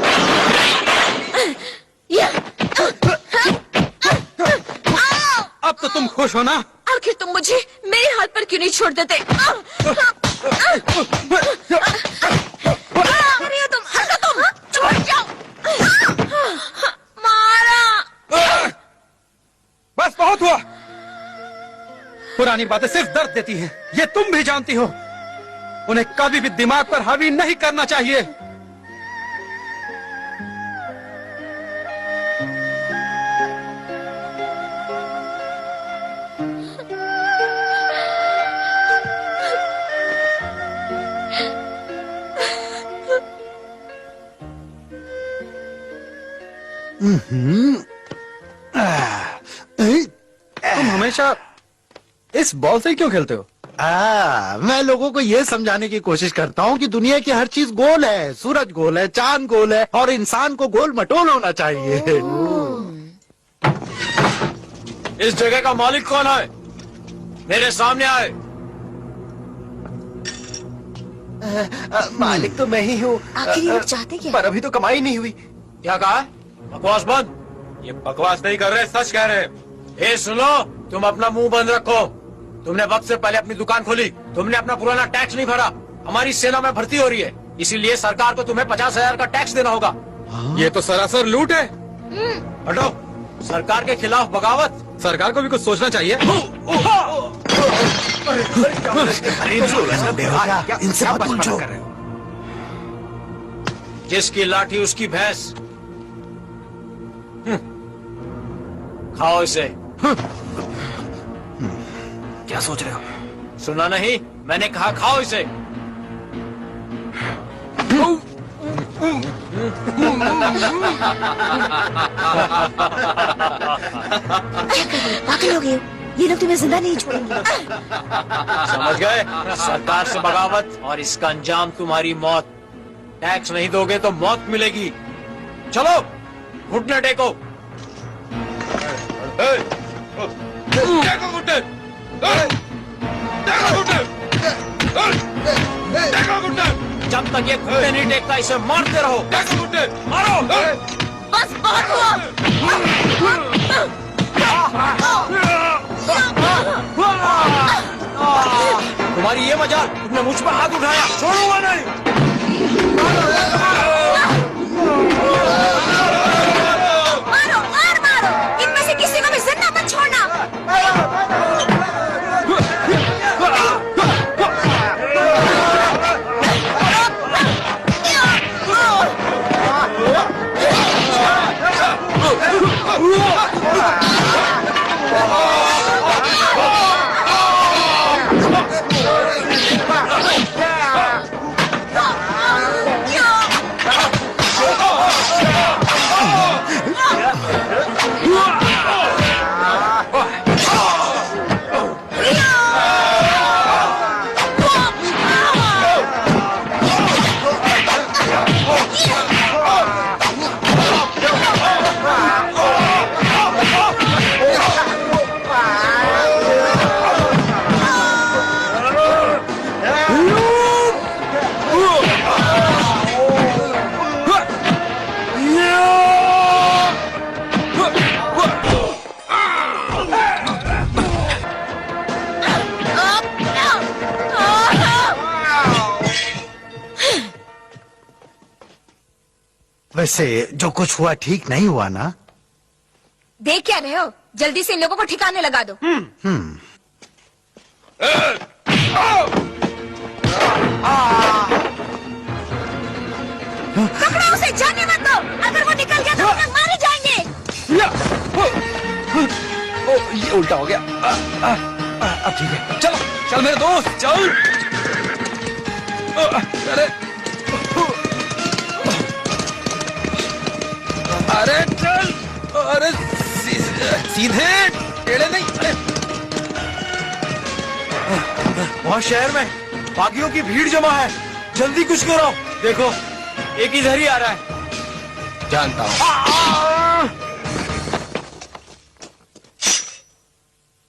अब तो तुम खुश हो ना? आखिर तुम मुझे मेरे हाथ पर क्यों नहीं छोड़ देते? अरे तुम हटो, तुम छोड़ जाओ। मारा। बस बहुत हुआ। पुरानी बातें सिर्फ दर्द देती हैं, ये तुम भी जानती हो। उन्हें कभी भी दिमाग पर हावी नहीं करना चाहिए। तुम हमेशा इस बॉल से ही क्यों खेलते हो? मैं लोगों को ये समझाने की कोशिश करता हूँ कि दुनिया की हर चीज गोल है। सूरज गोल है, चांद गोल है और इंसान को गोल मटोल होना चाहिए। इस जगह का मालिक कौन है? मेरे सामने आए। मालिक तो मैं ही हूँ। आखिर ये लोग चाहते क्या? पर अभी तो कमाई नहीं हुई। क्या कहा? बकवास बंद। ये बकवास नहीं कर रहे, सच कह रहे। ए सुनो, तुम अपना मुंह बंद रखो। तुमने वक्त से पहले अपनी दुकान खोली, तुमने अपना पुराना टैक्स नहीं भरा। हमारी सेना में भर्ती हो रही है, इसीलिए सरकार को तुम्हें 50,000 का टैक्स देना होगा। ये तो सरासर लूट है। हटो। सरकार के खिलाफ बगावत। सरकार को भी कुछ सोचना चाहिए। इनसे मत उलझो। जिसकी लाठी उसकी भैंस। खाओ इसे। क्या सोच रहे हो? सुना नहीं? मैंने कहा खाओ इसे। पागल हो गए हो? ये लोग तुम्हें जिंदा नहीं छोड़ेंगे। समझ गए? सरकार से बगावत और इसका अंजाम तुम्हारी मौत। टैक्स नहीं दोगे तो मौत मिलेगी। चलो, घुटने टेको। टेको घुटने। टेको घुटने। टेको घुटने। जब तक ये घुटने नहीं टेकता इसे मारते रहो। टेको घुटने। मारो। बस बहुत हुआ। तुम्हारी ये मजाल, तुमने मुझ पर हाथ उठाया, छोड़ूंगा नहीं। मारो और मारो, इनमें से किसी को भी जिंदा मत छोड़ना। वैसे जो कुछ हुआ ठीक नहीं हुआ ना? देख क्या रहे हो? जल्दी से इन लोगों को ठिकाने लगा दो। पकड़ो उसे, जाने मत दो। अगर वो निकल गया तो हम लोग मारे जाएंगे। ये उल्टा हो गया। अब ठीक है। चलो चल मेरे दोस्त, चल। अरे चल। अरे सीधे टेढ़े नहीं। अरे वहाँ शहर में बागियों की भीड़ जमा है, जल्दी कुछ करो। देखो, एक इधर ही आ रहा है। जानता हूँ।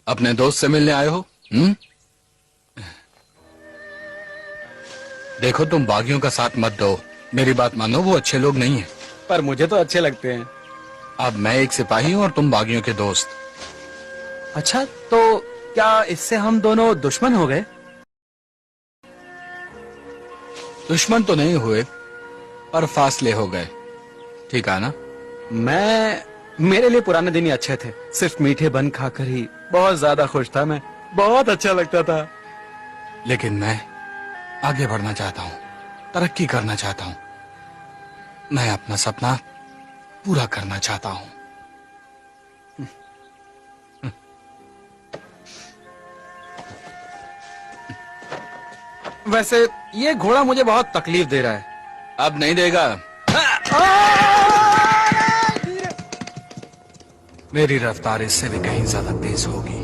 अपने दोस्त से मिलने आए हो? देखो, तुम बागियों का साथ मत दो। मेरी बात मानो, वो अच्छे लोग नहीं हैं। पर मुझे तो अच्छे लगते हैं। अब मैं एक सिपाही हूँ और तुम बागियों के दोस्त। अच्छा, तो क्या इससे हम दोनों दुश्मन हो गए? दुश्मन तो नहीं हुए, पर फासले हो गए। ठीक है ना? मेरे लिए पुराने दिन ही अच्छे थे। सिर्फ मीठे बन खाकर ही बहुत ज्यादा खुश था मैं। बहुत अच्छा लगता था। लेकिन मैं आगे बढ़ना चाहता हूँ, तरक्की करना चाहता हूँ। मैं अपना सपना पूरा करना चाहता हूँ। वैसे ये घोड़ा मुझे बहुत तकलीफ दे रहा है। अब नहीं देगा। मेरी रफ्तार इससे भी कहीं ज्यादा तेज होगी।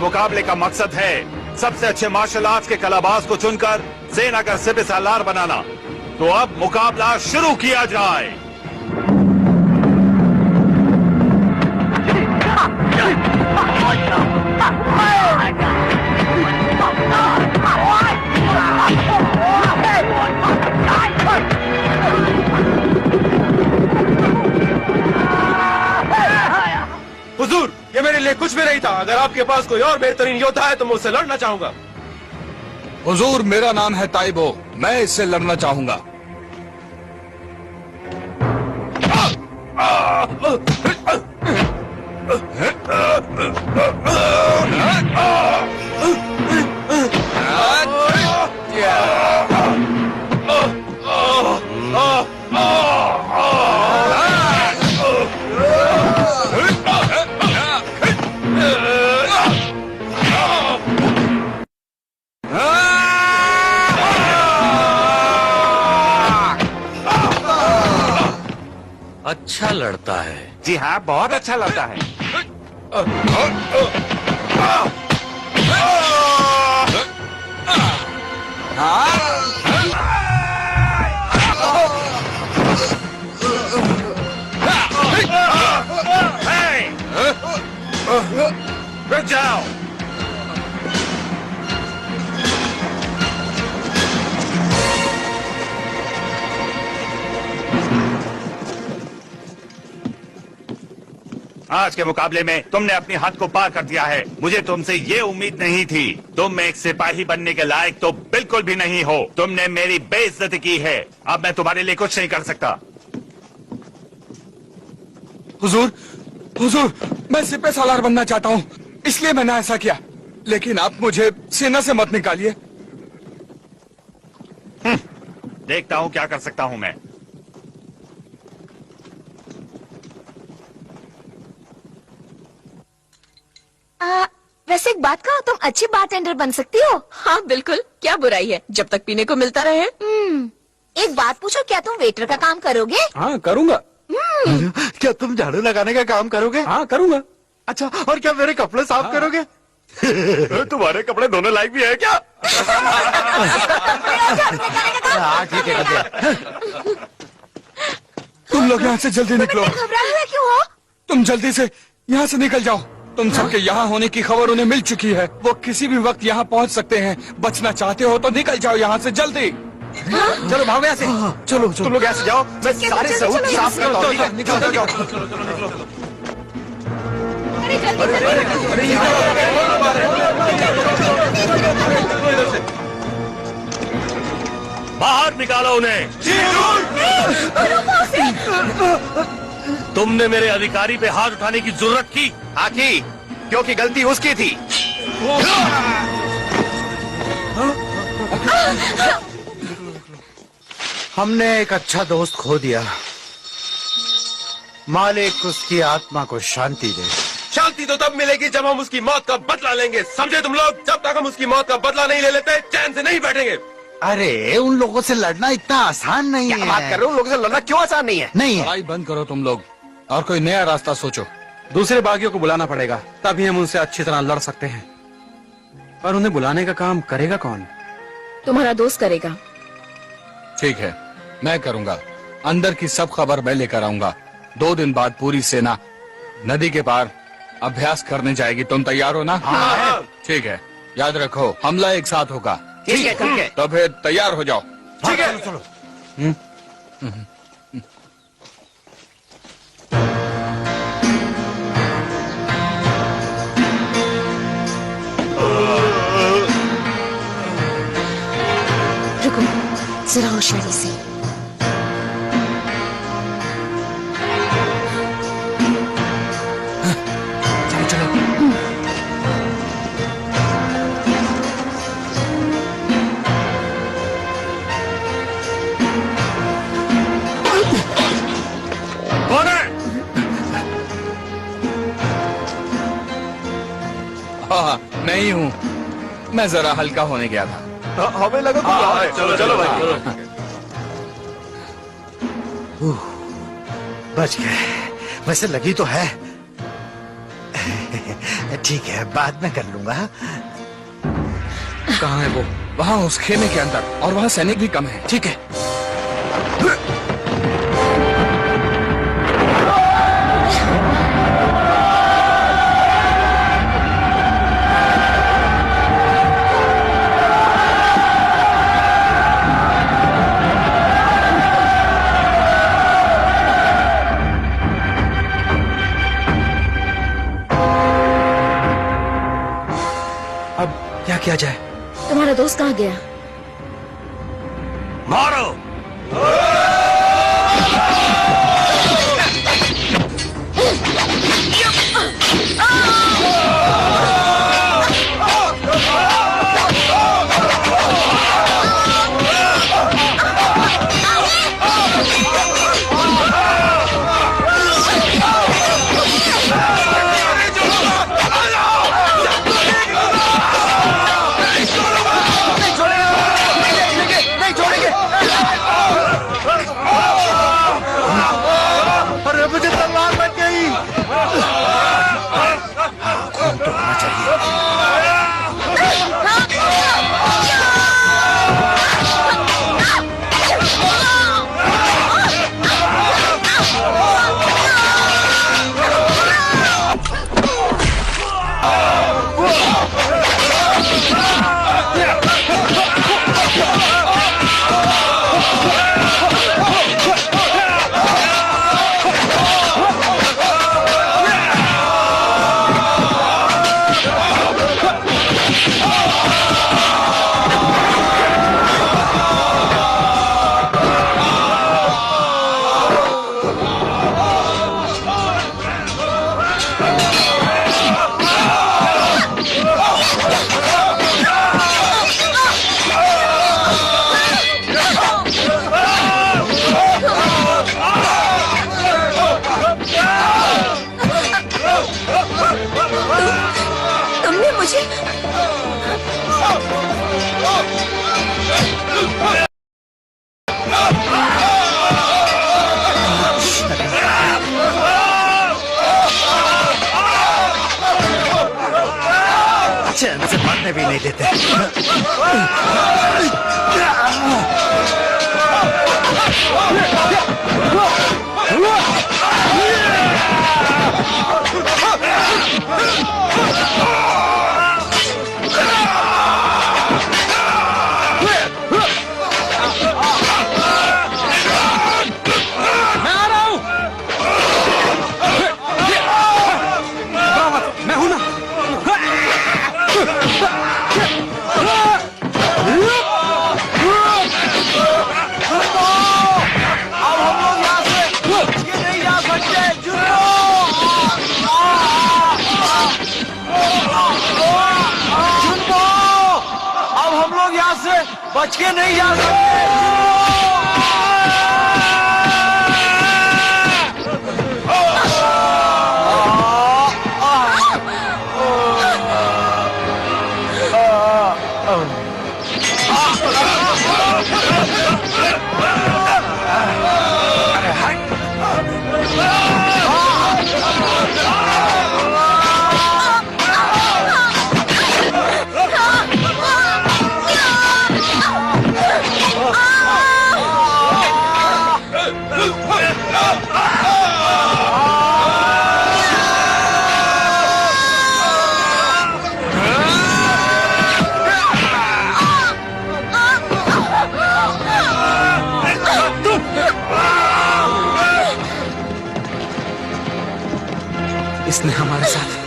मुकाबले का मकसद है सबसे अच्छे मार्शल आर्ट्स के कलाबाज को चुनकर सेना का सिपह सालार बनाना। तो अब मुकाबला शुरू किया जाए। हुजूर, ये मेरे लिए कुछ भी नहीं था। अगर आपके पास कोई और बेहतरीन योद्धा है तो मैं उससे लड़ना चाहूंगा। हुजूर, मेरा नाम है ताइबो, मैं इससे लड़ना चाहूंगा। अच्छा लड़ता है। जी हाँ, बहुत अच्छा लड़ता है। रुक जाओ। आज के मुकाबले में तुमने अपनी हद को पार कर दिया है। मुझे तुमसे ये उम्मीद नहीं थी। तुम एक सिपाही बनने के लायक तो बिल्कुल भी नहीं हो। तुमने मेरी बेइज्जती की है। अब मैं तुम्हारे लिए कुछ नहीं कर सकता। हुजूर, हुजूर, मैं सिपह सालार बनना चाहता हूँ, इसलिए मैंने ऐसा किया। लेकिन आप मुझे सेना से मत निकालिए। देखता हूँ क्या कर सकता हूँ मैं। वैसे एक बात कहो, तुम अच्छी बारटेंडर बन सकती हो। हाँ बिल्कुल, क्या बुराई है जब तक पीने को मिलता रहे। एक बात पूछो, क्या तुम वेटर का काम करोगे? हाँ करूँगा। क्या तुम झाड़ू लगाने का काम करोगे? हाँ करूँगा। अच्छा, और क्या मेरे कपड़े साफ करोगे? तुम्हारे कपड़े धोने लायक भी है क्या? हाँ ठीक है। तुम लोग यहाँ से जल्दी निकलो। घबराए हुए क्यों हो? तुम जल्दी से यहाँ से निकल जाओ। तुम सबके यहाँ होने की खबर उन्हें मिल चुकी है। वो किसी भी वक्त यहाँ पहुँच सकते हैं। बचना चाहते हो तो निकल जाओ यहाँ से जल्दी। चलो भागो यहाँ से। चलो तुम लोग यहाँ से जाओ, मैं सारे सबूत साफ करता हूँ। निकलो जाओ। बाहर निकालो उन्हें। तुमने मेरे अधिकारी पे हाथ उठाने की जरूरत की? हाँ की, क्योंकि गलती उसकी थी। हमने एक अच्छा दोस्त खो दिया। मालिक उसकी आत्मा को शांति दे। शांति तो तब मिलेगी जब हम उसकी मौत का बदला लेंगे, समझे तुम लोग? जब तक हम उसकी मौत का बदला नहीं ले लेते चैन से नहीं बैठेंगे। अरे उन लोगों से लड़ना इतना आसान नहीं है। बात कर रहे हो? उन लोगों से लड़ना क्यों आसान नहीं है? नहीं है। लड़ाई बंद करो तुम लोग और कोई नया रास्ता सोचो। दूसरे बागियों को बुलाना पड़ेगा, तभी हम उनसे अच्छी तरह लड़ सकते हैं। पर उन्हें बुलाने का काम करेगा कौन? तुम्हारा दोस्त करेगा। ठीक है, मैं करूँगा। अंदर की सब खबर मैं लेकर आऊंगा। 2 दिन बाद पूरी सेना नदी के पार अभ्यास करने जाएगी। तुम तैयार हो ना? हाँ। ठीक है, याद रखो हमला एक साथ होगा। ठीक है, ठीक है। तो फिर तैयार हो जाओ। ठीक है, चलो। रुको, जरा होशियारी से। हाँ, नहीं हूँ, मैं जरा हल्का होने गया था। हमें लगा चलो चलो भाई, चलो। बच गए। वैसे लगी तो है। ठीक है, बाद में कर लूंगा। कहाँ है वो? वहाँ उस खेमे के अंदर, और वहाँ सैनिक भी कम है। ठीक है। अब क्या किया जाए? तुम्हारा दोस्त कहाँ गया? मारो। अरे मुझे तलवार बच गई। खून तो होना चाहिए। तुमने मुझे चैन से पढ़ने भी नहीं देते। मैं हूं ना। बच के नहीं जा सकते। इसने हमारे साथ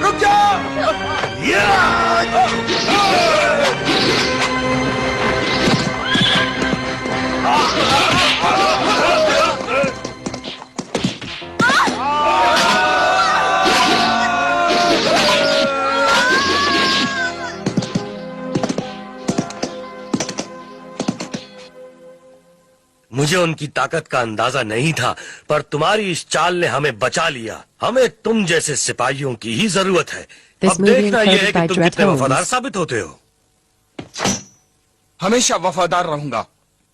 रुक जाओ। मुझे उनकी ताकत का अंदाजा नहीं था, पर तुम्हारी इस चाल ने हमें बचा लिया। हमें तुम जैसे सिपाहियों की ही जरूरत है। अब देखना यह है कि तुम कितने वफादार साबित होते हो। हमेशा वफादार रहूंगा।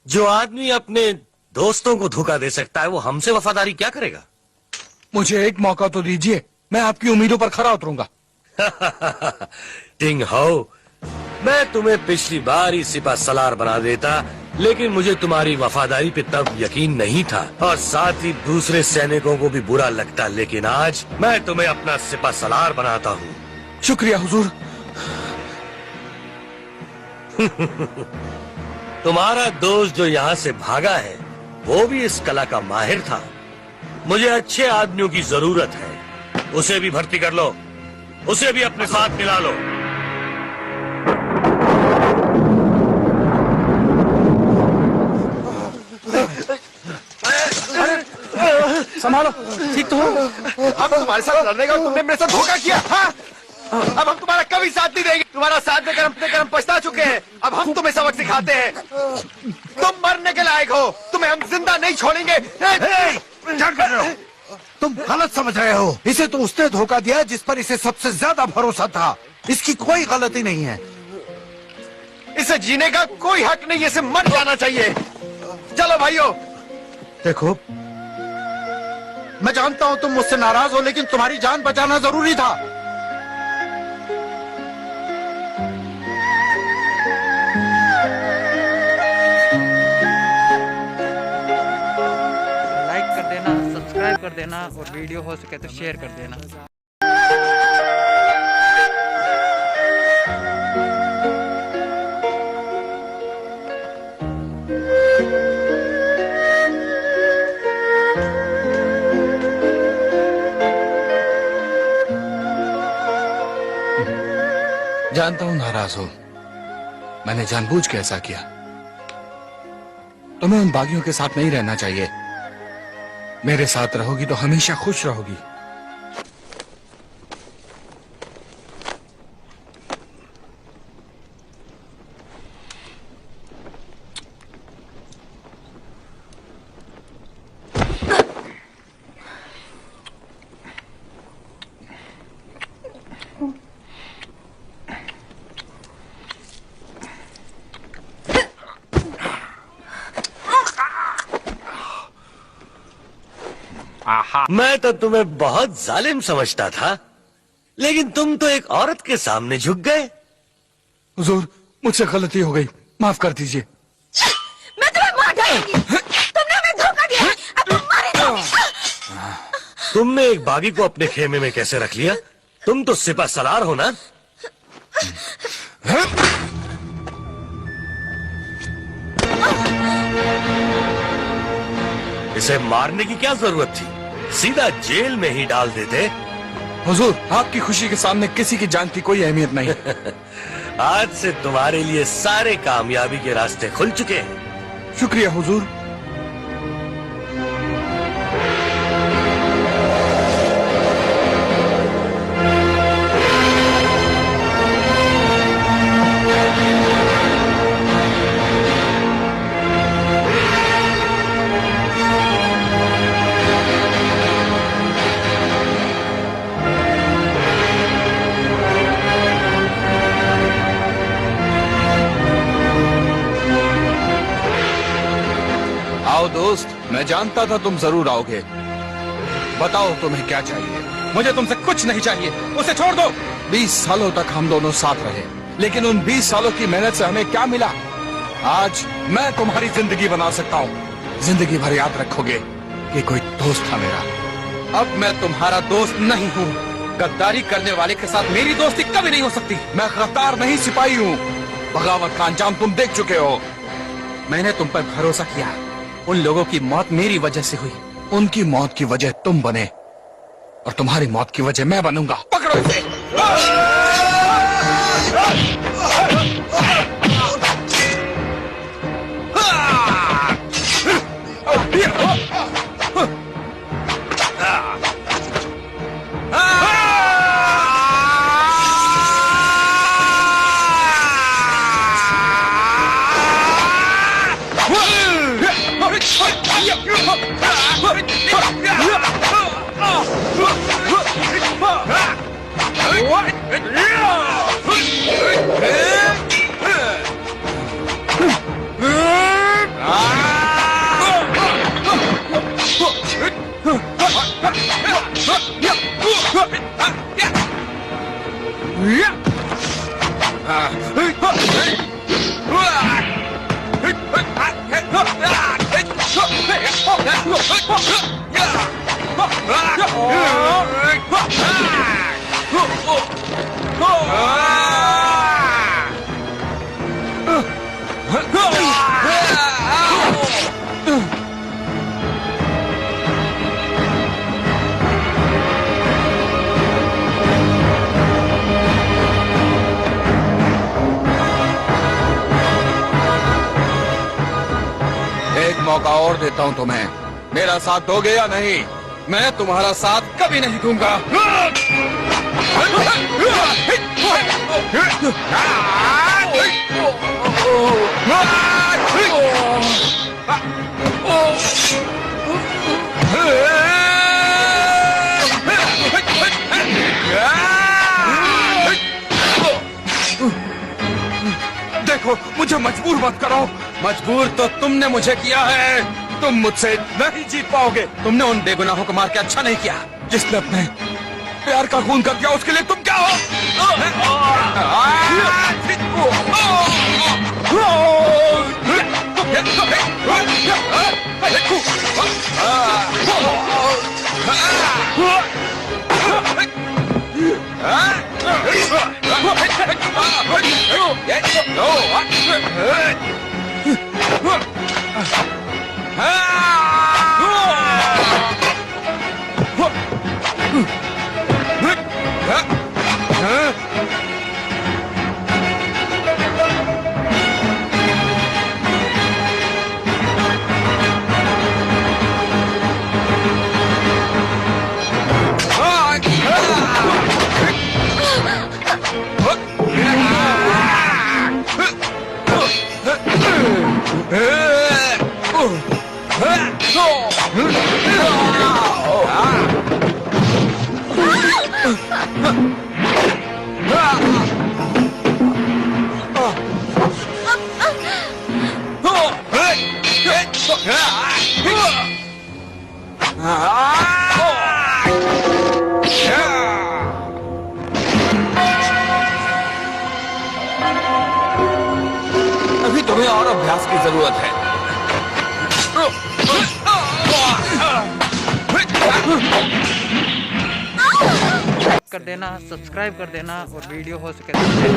जो आदमी अपने दोस्तों को धोखा दे सकता है, वो हमसे वफादारी क्या करेगा? मुझे एक मौका तो दीजिए, मैं आपकी उम्मीदों पर खरा उतरूंगा। टिंग हाउ, मैं तुम्हें पिछली बार ही सिपा सलार बना देता, लेकिन मुझे तुम्हारी वफादारी पे तब यकीन नहीं था, और साथ ही दूसरे सैनिकों को भी बुरा लगता। लेकिन आज मैं तुम्हें अपना सिपा सलार बनाता हूँ। शुक्रिया हुजूर। तुम्हारा दोस्त जो यहाँ से भागा है, वो भी इस कला का माहिर था। मुझे अच्छे आदमियों की जरूरत है। उसे भी भर्ती कर लो, उसे भी अपने साथ मिला लो। संभालो, ठीक तो हो? हम तुम्हारे साथ लड़ने का, तुमने मेरे साथ धोखा किया। हाँ? अब हम तुम्हारा कभी साथ नहीं देंगे। तुम्हारा साथ देकर हम अपने कर्म पछता चुके हैं। अब हम तुम्हें सबक सिखाते हैं। तुम मरने के लायक हो, तुम्हें हम जिंदा नहीं छोड़ेंगे। क्या कर रहे हो? तुम गलत समझ रहे हो। इसे तो उसने धोखा दिया जिस पर इसे सबसे ज्यादा भरोसा था। इसकी कोई गलती नहीं है। इसे जीने का कोई हक नहीं है, इसे मर जाना चाहिए। चलो भाइयों। देखो, मैं जानता हूं तुम मुझसे नाराज हो, लेकिन तुम्हारी जान बचाना जरूरी था। लाइक कर देना, सब्सक्राइब कर देना और वीडियो हो सके तो शेयर कर देना। जानता हूं नाराज हो, मैंने जानबूझ के ऐसा किया। तुम्हें उन बागियों के साथ नहीं रहना चाहिए। मेरे साथ रहोगी तो हमेशा खुश रहोगी। मैं तो तुम्हें बहुत जालिम समझता था, लेकिन तुम तो एक औरत के सामने झुक गए। हुजूर, मुझसे गलती हो गई, माफ कर दीजिए। मैं तुम्हें मार डालूंगी। तुमने हमें धोखा दिया, अब तुम मारे जाओगे। तुमने एक बागी को अपने खेमे में कैसे रख लिया? तुम तो सिपा सलार हो ना? इसे मारने की क्या जरूरत थी? सीधा जेल में ही डाल देते। हुजूर, आपकी खुशी के सामने किसी की जान की कोई अहमियत नहीं। आज से तुम्हारे लिए सारे कामयाबी के रास्ते खुल चुके हैं। शुक्रिया हुजूर। आओ दोस्त, मैं जानता था तुम जरूर आओगे। बताओ तुम्हें क्या चाहिए? मुझे तुमसे कुछ नहीं चाहिए, उसे छोड़ दो। 20 सालों तक हम दोनों साथ रहे, लेकिन उन 20 सालों की मेहनत से हमें क्या मिला? आज मैं तुम्हारी जिंदगी बना सकता हूँ। जिंदगी भर याद रखोगे कि कोई दोस्त था मेरा। अब मैं तुम्हारा दोस्त नहीं हूँ। गद्दारी करने वाले के साथ मेरी दोस्ती कभी नहीं हो सकती। मैं गद्दार नहीं, सिपाही हूँ। बगावत का अंजाम तुम देख चुके हो। मैंने तुम पर भरोसा किया। उन लोगों की मौत मेरी वजह से हुई। उनकी मौत की वजह तुम बने और तुम्हारी मौत की वजह मैं बनूंगा। पकड़ो इसे। एक मौका और देता हूं तुम्हें, मेरा साथ दोगे या नहीं? मैं तुम्हारा साथ कभी नहीं दूंगा। देखो, मुझे मजबूर मत करो। मजबूर तो तुमने मुझे किया है। तुम मुझसे नहीं जीत पाओगे। तुमने उन बेगुनाहों को मार के अच्छा नहीं किया। जिसने अपने प्यार का खून कर दिया, उसके लिए तुम क्या हो? अभी तुम्हें और अभ्यास की जरूरत है। कर देना, सब्सक्राइब कर देना और वीडियो हो सके तो शेयर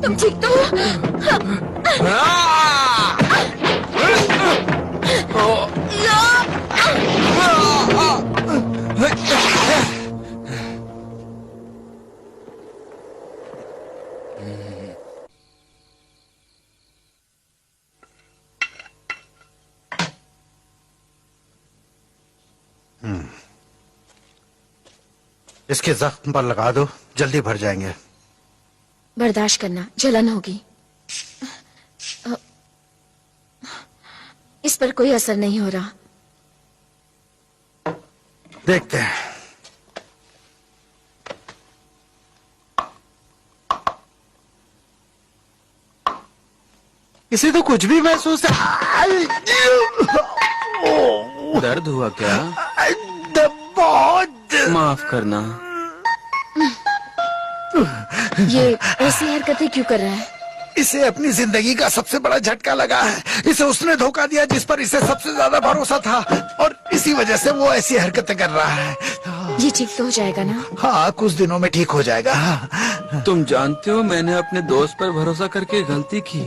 तुम ठीक तो इसके जख्म पर लगा दो, जल्दी भर जाएंगे। बर्दाश्त करना, जलन होगी। इस पर कोई असर नहीं हो रहा। देखते हैं। इसे तो कुछ भी महसूस दर्द हुआ क्या? बहुत। माफ करना। ये ऐसी हरकतें क्यों कर रहा है? इसे अपनी जिंदगी का सबसे बड़ा झटका लगा है। इसे उसने धोखा दिया जिस पर इसे सबसे ज्यादा भरोसा था, और इसी वजह से वो ऐसी हरकतें कर रहा है। ये ठीक तो हो जाएगा ना? हाँ, कुछ दिनों में ठीक हो जाएगा। तुम जानते हो, मैंने अपने दोस्त पर भरोसा करके गलती की।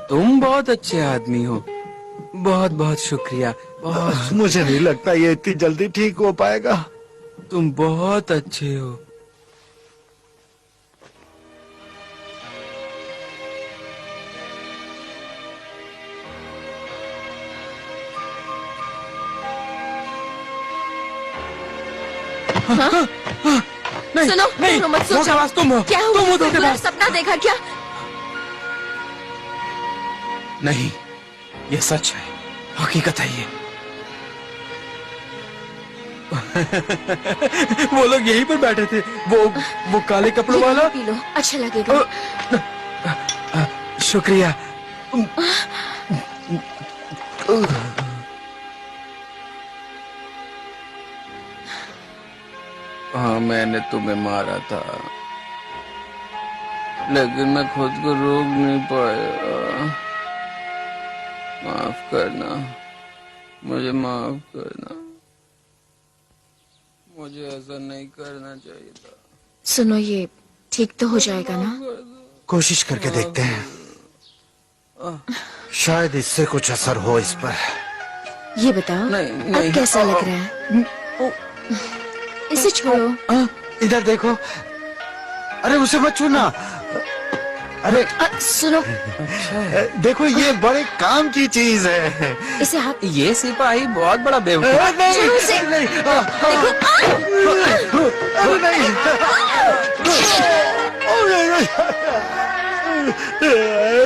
तुम बहुत अच्छे आदमी हो, बहुत बहुत शुक्रिया। बहुत मुझे नहीं लगता ये इतनी जल्दी ठीक हो पाएगा। तुम बहुत अच्छे हो। नहीं, सुनो, नहीं, रो मत, सोचो। धोखेबाज तुम हो। क्या हुआ? तुम हो कोई बुरा धोखेबाज। सपना देखा क्या? नहीं, ये सच है, हकीकत है ये। वो लोग यहीं पर बैठे थे, वो काले कपड़ों ये वाला। पी लो, अच्छा लगेगा। शुक्रिया। हाँ, मैंने तुम्हें मारा था, लेकिन मैं खुद को रोक नहीं पाया। माफ करना, मुझे माफ करना। मुझे ऐसा नहीं करना चाहिए था। सुनो, ये ठीक तो हो जाएगा ना? कोशिश करके देखते हैं, शायद इससे कुछ असर हो इस पर। ये बताओ, नहीं। अब कैसा लग रहा है? इसे छोड़ो। इधर देखो। अरे उसे मत छूना। अरे सुनो, देखो, ये बड़े काम की चीज है। इसे हाथ। ये सिपाही बहुत बड़ा बेवकूफ है। नहीं, छोड़ो उसे। नहीं, अरे नहीं।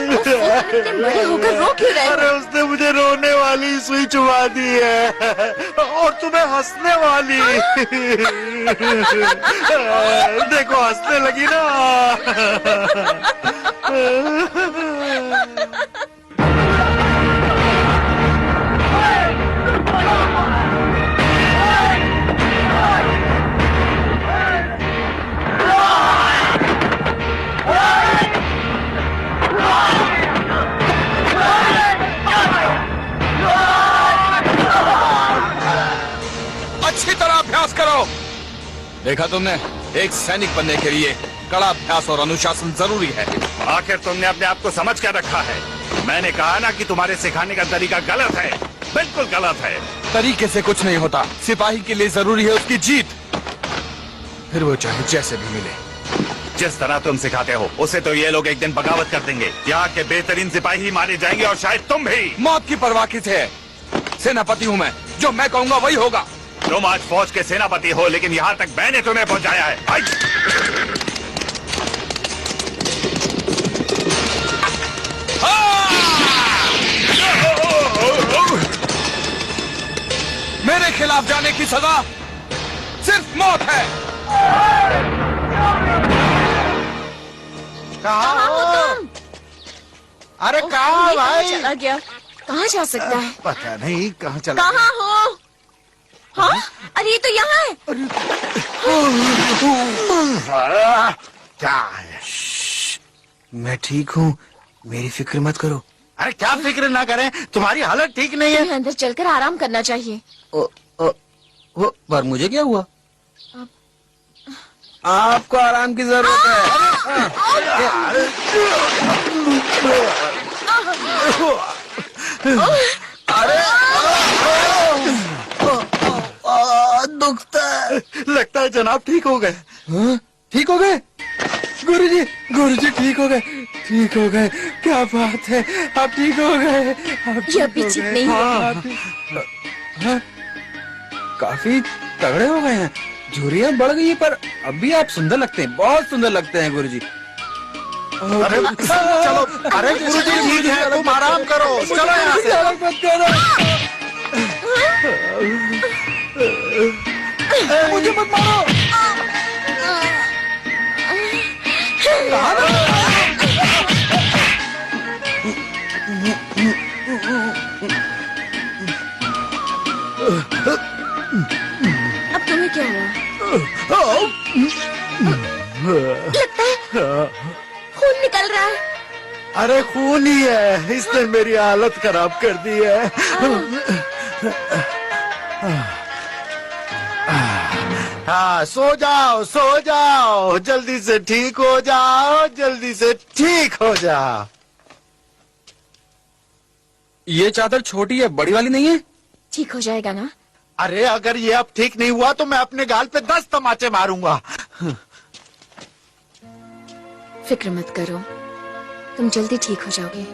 इतने बड़े होकर रो क्यों रहे हो? अरे उसने मुझे रोने वाली सुई चुबा दी है और तुम्हें हंसने वाली। देखो, हंसने लगी ना। अच्छी तरह अभ्यास करो। देखा तुमने, एक सैनिक बनने के लिए कड़ा अभ्यास और अनुशासन जरूरी है। आखिर तुमने अपने आप को समझ कर रखा है। मैंने कहा ना कि तुम्हारे सिखाने का तरीका गलत है, बिल्कुल गलत है। तरीके से कुछ नहीं होता, सिपाही के लिए जरूरी है उसकी जीत, फिर वो चाहे जैसे भी मिले। जिस तरह तुम सिखाते हो उसे तो ये लोग एक दिन बगावत कर देंगे। यहाँ के बेहतरीन सिपाही मारे जाएंगे और शायद तुम भी। मौत की परवाह किसे है? सेनापति हूँ मैं, जो मैं कहूँगा वही होगा। तुम आज फौज के सेनापति हो, लेकिन यहाँ तक मैंने तुम्हें पहुँचाया है। मेरे खिलाफ जाने की सजा सिर्फ मौत है। कहाँ हो तुम? अरे कहाँ भाई? चला गया? कहाँ जा सकता है? पता नहीं कहाँ चला। कहाँ हो? हाँ? अरे ये तो यहाँ है। क्या है? मैं ठीक हूँ, मेरी फिक्र मत करो। अरे क्या फिक्र ना करें, तुम्हारी हालत ठीक नहीं है। तुम्हें अंदर चलकर आराम करना चाहिए। पर मुझे क्या हुआ? आपको आराम की जरूरत है। अरे दुखता है। लगता है जनाब ठीक हो गए। ठीक हो गए? गुरुजी, गुरुजी ठीक हो गए, ठीक हो गए। क्या बात है, आप ठीक हो गए। ये अभी ठीक नहीं हुआ। हाँ, काफी तगड़े हो गए हैं, झुर्रियाँ बढ़ गई पर अब भी आप सुंदर लगते हैं, बहुत सुंदर लगते हैं गुरुजी। अरे चलो, अरे गुरुजी ठीक है, तुम आराम करो, चलो यहाँ से। मत करो, मुझे मत मारो। अब तुम्हें क्या हुआ? लगता है खून निकल रहा है। अरे खून ही है, इसने मेरी हालत खराब कर दी है। हाँ, सो जाओ, सो जाओ, जल्दी से ठीक हो जाओ, जल्दी से ठीक हो जाओ। ये चादर छोटी है, बड़ी वाली नहीं है? ठीक हो जाएगा ना? अरे अगर ये अब ठीक नहीं हुआ तो मैं अपने गाल पे 10 तमाचे मारूंगा। फिक्र मत करो, तुम जल्दी ठीक हो जाओगे।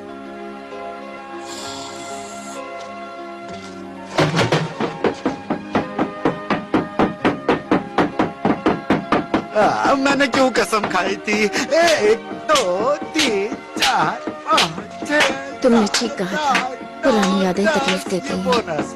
मैंने क्यों कसम खाई थी? 1 2 3 4 5 6। तुमने ठीक कहा था, पुरानी यादें तकलीफ देती हैं। बोनस।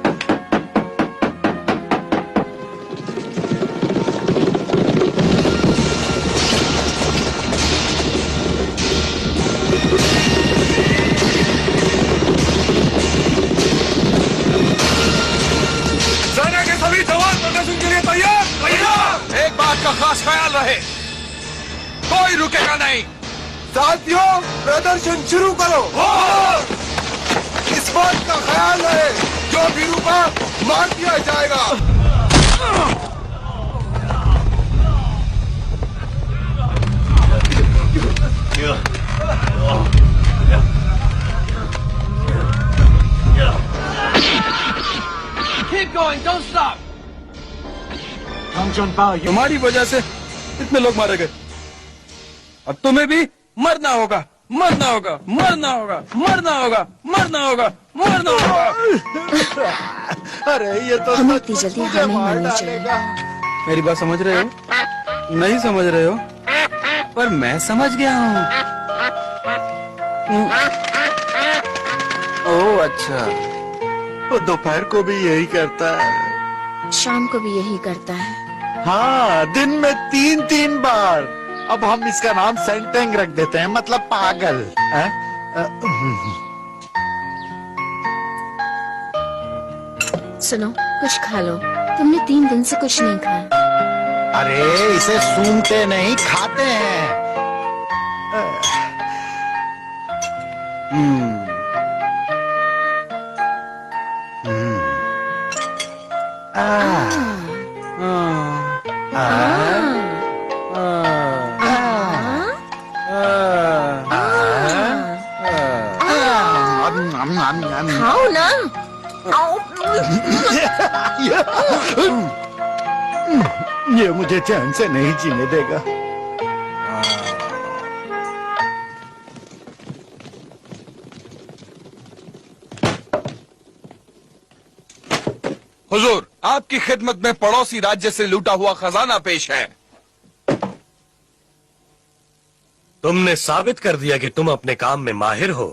सेना के सभी जवान प्रदर्शन के लिए तैयार। तैयार। एक बात का खास ख्याल रहे, कोई रुकेगा नहीं। साथियों, प्रदर्शन शुरू करो। इस बात का ख्याल रहे, जो भी रुका मार दिया जाएगा। Keep going, don't stop. तुम्हारी वजह से इतने लोग मारे गए, अब तुम्हें भी मरना होगा, मरना होगा, मरना होगा, मरना होगा, मरना होगा, मरना होगा। अरे ये तो हमें इतनी जल्दी हार नहीं माननी चाहिए। मेरी बात समझ रहे हो? नहीं समझ रहे हो? पर मैं समझ गया हूँ। ओह अच्छा, वो दोपहर को भी यही करता है, शाम को भी यही करता है। हाँ, दिन में 3-3 बार। अब हम इसका नाम सेंटेंग रख देते हैं, मतलब पागल। सुनो, कुछ खा लो, तुमने 3 दिन से कुछ नहीं खाया। अरे इसे सूंघते नहीं, खाते हैं। खाओ ना। ये मुझे चैन से नहीं जीने देगा। हुजूर, आपकी खिदमत में पड़ोसी राज्य से लूटा हुआ खजाना पेश है। तुमने साबित कर दिया कि तुम अपने काम में माहिर हो।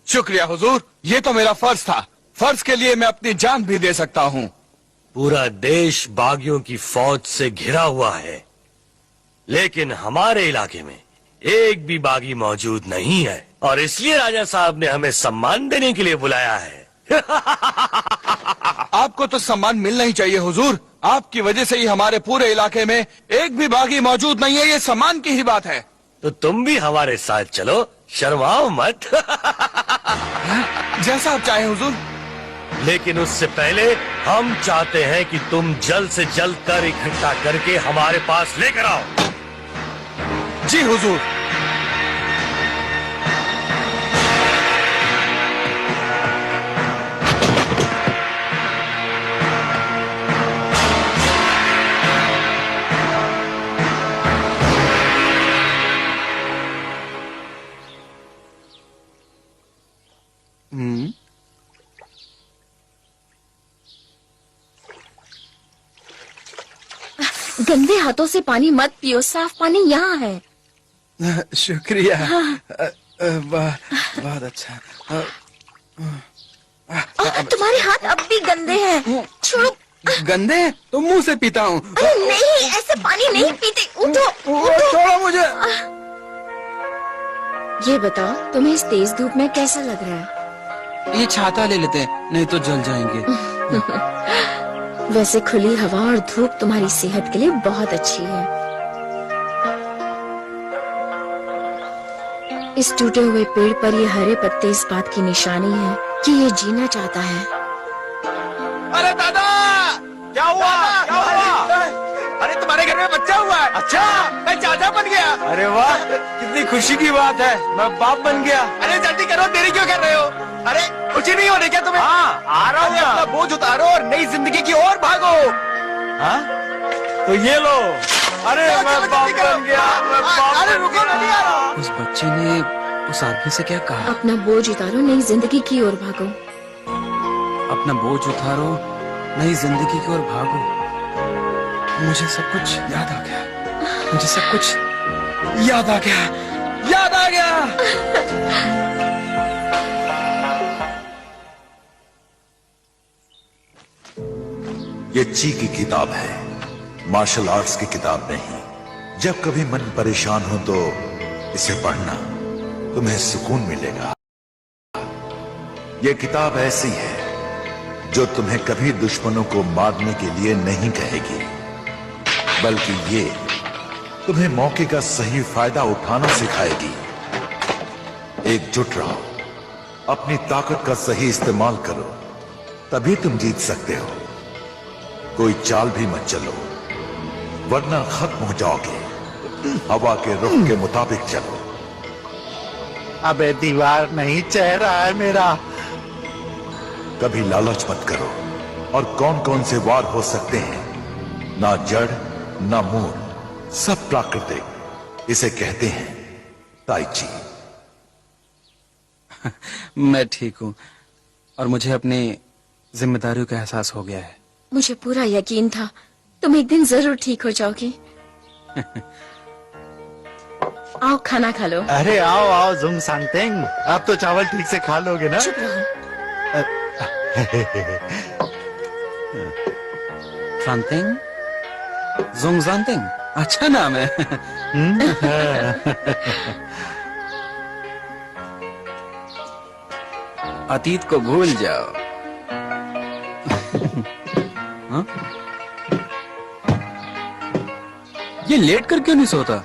शुक्रिया हुजूर, ये तो मेरा फर्ज था। फर्ज के लिए मैं अपनी जान भी दे सकता हूँ। पूरा देश बागियों की फौज से घिरा हुआ है, लेकिन हमारे इलाके में एक भी बागी मौजूद नहीं है, और इसलिए राजा साहब ने हमें सम्मान देने के लिए बुलाया है। आपको तो सम्मान मिलना ही चाहिए हुजूर। आपकी वजह से ही हमारे पूरे इलाके में एक भी बागी मौजूद नहीं है, ये सम्मान की ही बात है। तो तुम भी हमारे साथ चलो, शर्माओ मत। जैसा आप चाहें हुजूर। लेकिन उससे पहले हम चाहते हैं कि तुम जल्द से जल्द कर इकट्ठा करके हमारे पास लेकर आओ। जी हुजूर। गंदे हाथों से पानी मत पियो, साफ पानी यहाँ है। शुक्रिया। बहुत अच्छा। तुम्हारे हाथ अब भी गंदे हैं, छोड़ो। गंदे? तो मुंह से पीता हूँ। अरे नहीं, ऐसे पानी नहीं पीते। उठो, उठो। छोड़ो मुझे। ये बताओ, तुम्हें इस तेज धूप में कैसा लग रहा है? ये छाता ले लेते हैं, नहीं तो जल जाएंगे। वैसे खुली हवा और धूप तुम्हारी सेहत के लिए बहुत अच्छी है। इस टूटे हुए पेड़ पर ये हरे पत्ते इस बात की निशानी है कि ये जीना चाहता है। अरे दादा, क्या हुआ? क्या हुआ? अरे तुम्हारे घर में बच्चा हुआ है? अच्छा, मैं चाचा बन गया। अरे वाह, कितनी खुशी की बात है, मैं बाप बन गया। अरे जल्दी करो, देरी क्यों कर रहे हो? अरे खुशी नहीं हो रही क्या तुम्हें? हाँ आ रहा हूँ अपना ना। बोझ उतारो और नई जिंदगी की ओर भागो। हाँ तो ये लो। अरे मैं बाप बन गया, मैं बाप बन गया। उस बच्चे ने उस आदमी से क्या कहा? अपना बोझ उतारो, नई जिंदगी की ओर भागो। अपना बोझ उतारो, नई जिंदगी की ओर भागो। मुझे सब कुछ याद आ गया। मुझे सब कुछ याद आ गया। याद आ गया। ये ची की किताब है, मार्शल आर्ट्स की किताब नहीं। जब कभी मन परेशान हो तो इसे पढ़ना, तुम्हें सुकून मिलेगा। ये किताब ऐसी है जो तुम्हें कभी दुश्मनों को मारने के लिए नहीं कहेगी, बल्कि ये तुम्हें मौके का सही फायदा उठाना सिखाएगी। एकजुट रहो, अपनी ताकत का सही इस्तेमाल करो, तभी तुम जीत सकते हो। कोई चाल भी मत चलो, वरना खत्म हो जाओगे। हवा के रुख के मुताबिक चलो। अबे दीवार नहीं, चेहरा है मेरा। कभी लालच मत करो। और कौन कौन से वार हो सकते हैं, ना जड़ ना मूल, सब प्राकृतिक। इसे कहते हैं ताई ची। मैं ठीक हूँ और मुझे अपनी जिम्मेदारियों का एहसास हो गया है। मुझे पूरा यकीन था तुम एक दिन जरूर ठीक हो जाओगे। आओ खाना खा लो। अरे आओ आओ जुम सांगतेंग, आप तो चावल ठीक से खा लोगे ना? चुप रहो। सांगतेंग, जुंग सांगतेंग, अच्छा नाम है। अतीत को भूल जाओ। हाँ? ये लेट कर क्यों नहीं सोता?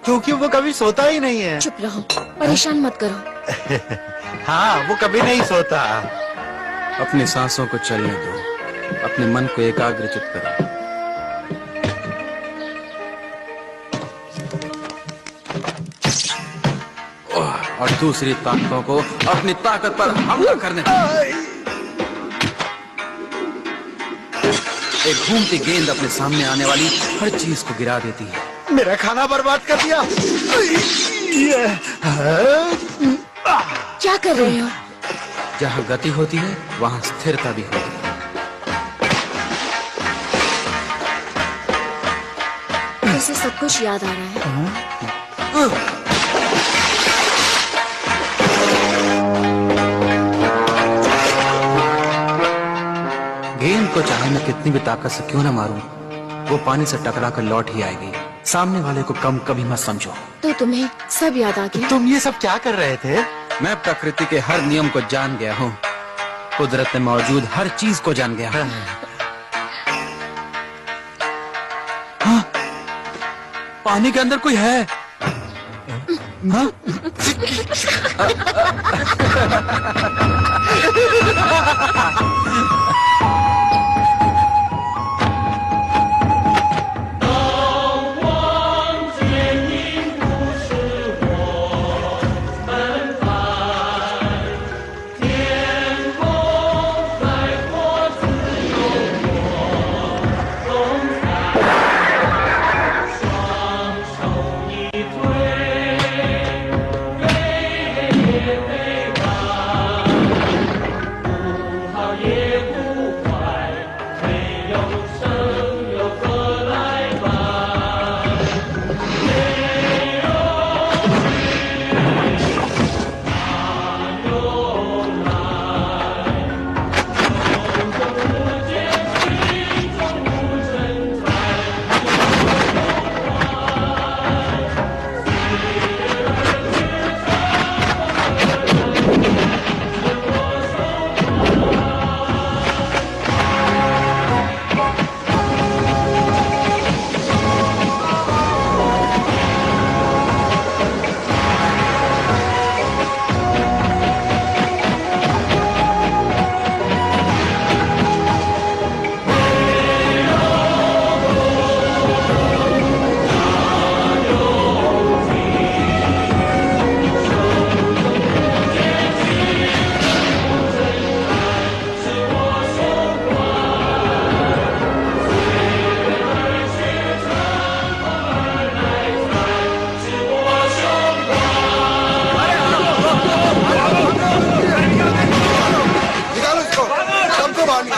क्योंकि वो कभी सोता ही नहीं है। चुप रहो, परेशान मत करो। हाँ वो कभी नहीं सोता। अपनी सांसों को चलने दो, अपने मन को एकाग्रचित करो। और दूसरी ताकतों को अपनी ताकत पर हमला करने दो। एक घूमती गेंद अपने सामने आने वाली हर चीज को गिरा देती है। मेरा खाना बर्बाद कर दिया। क्या कर रहे हो? जहाँ गति होती है वहाँ स्थिरता भी होती है। जैसे सब कुछ याद आ रहा है। गेंद को चाहे मैं कितनी भी ताकत से क्यों ना मारूं, वो पानी से टकरा कर लौट ही आएगी। सामने वाले को कम कभी मत समझो। तो तुम्हें सब याद आ गया? तुम ये सब क्या कर रहे थे? मैं प्रकृति के हर नियम को जान गया हूँ, कुदरत में मौजूद हर चीज को जान गया हूँ। हाँ, पानी के अंदर कोई है। हाँ?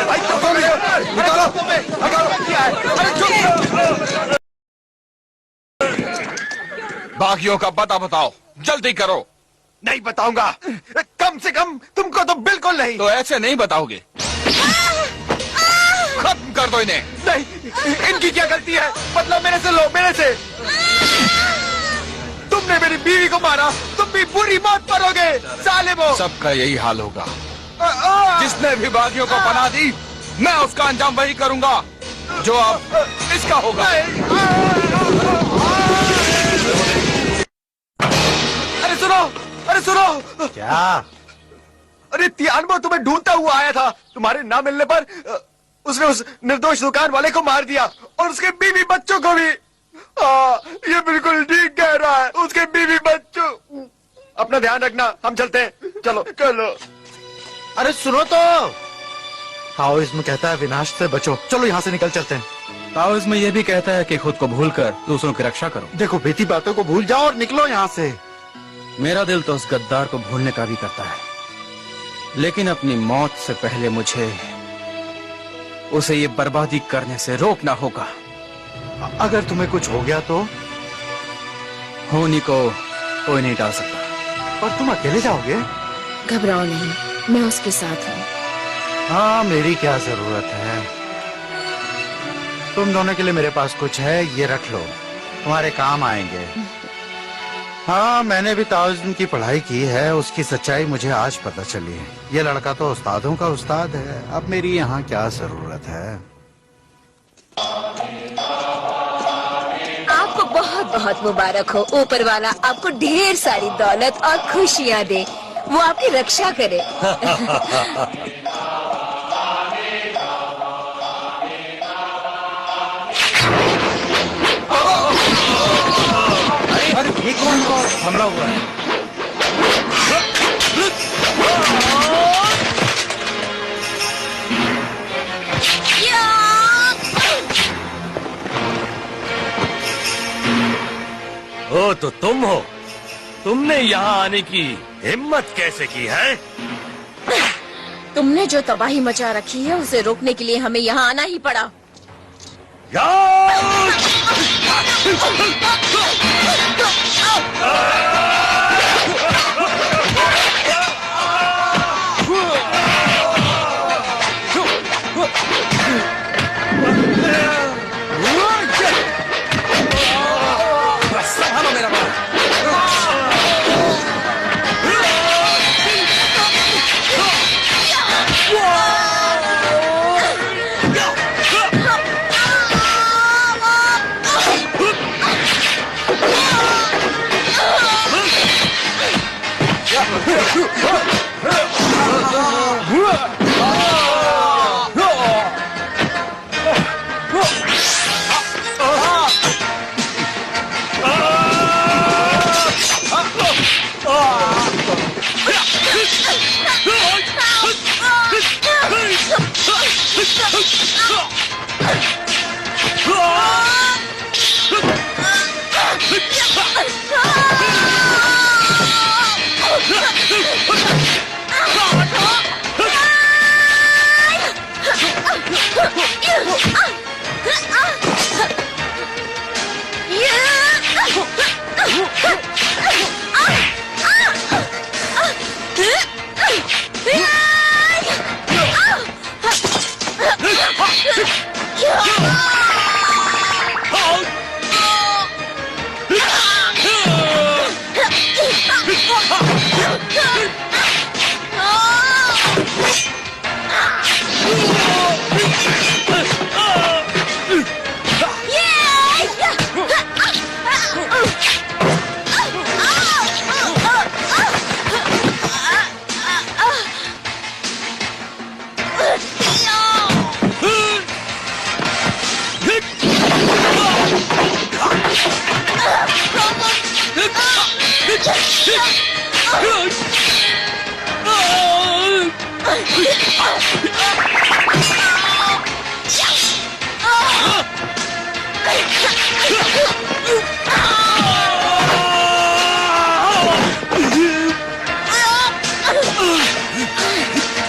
भाई क्या कर रहे हो? निकालो, बाकियों का पता बताओ, जल्दी करो। नहीं बताऊंगा, कम से कम तुमको तो बिल्कुल नहीं। तो ऐसे नहीं बताओगे, खत्म कर दो इन्हें। नहीं, इनकी क्या गलती है? मतलब मेरे से लो, मेरे से। तुमने मेरी बीवी को मारा, तुम भी बुरी मौत मरोगे सालिमो। सबका यही हाल होगा। जिसने भी बागियों को पनाह दी, मैं उसका अंजाम वही करूंगा जो अब इसका होगा। अरे सुनो, अरे सुनो। क्या? अरे तियानबो तुम्हें ढूंढता हुआ आया था। तुम्हारे ना मिलने पर उसने उस निर्दोष दुकान वाले को मार दिया और उसके बीवी बच्चों को भी। ये बिल्कुल ठीक कह रहा है, उसके बीवी बच्चों। अपना ध्यान रखना, हम चलते हैं। चलो चलो। अरे सुनो तो, ताओइज्म कहता है विनाश से बचो। चलो यहाँ से निकल चलते हैं। ताओइज्म ये भी कहता है कि खुद को भूलकर दूसरों की रक्षा करो। देखो, बीती बातों को भूल जाओ और निकलो यहाँ से। मेरा दिल तो उस गद्दार को भूलने का भी करता है, लेकिन अपनी मौत से पहले मुझे उसे ये बर्बादी करने से रोकना होगा। अगर तुम्हें कुछ हो गया तो? होनी को कोई नहीं टाल सकता। और तुम अकेले जाओगे? घबराओ नहीं, मैं उसके साथ हूँ। हाँ, मेरी क्या जरूरत है। तुम दोनों के लिए मेरे पास कुछ है, ये रख लो, तुम्हारे काम आएंगे। हाँ, मैंने भी ताओइज्म की पढ़ाई की है, उसकी सच्चाई मुझे आज पता चली है। ये लड़का तो उस्तादों का उस्ताद है, अब मेरी यहाँ क्या जरूरत है। आपको बहुत बहुत मुबारक हो। ऊपर वाला आपको ढेर सारी दौलत और खुशियाँ दे, वो आपकी रक्षा करे। अरे ये कौन हमला हुआ है? ओ तो तुम हो? तुमने यहाँ आने की हिम्मत कैसे की है? तुमने जो तबाही मचा रखी है उसे रोकने के लिए हमें यहाँ आना ही पड़ा।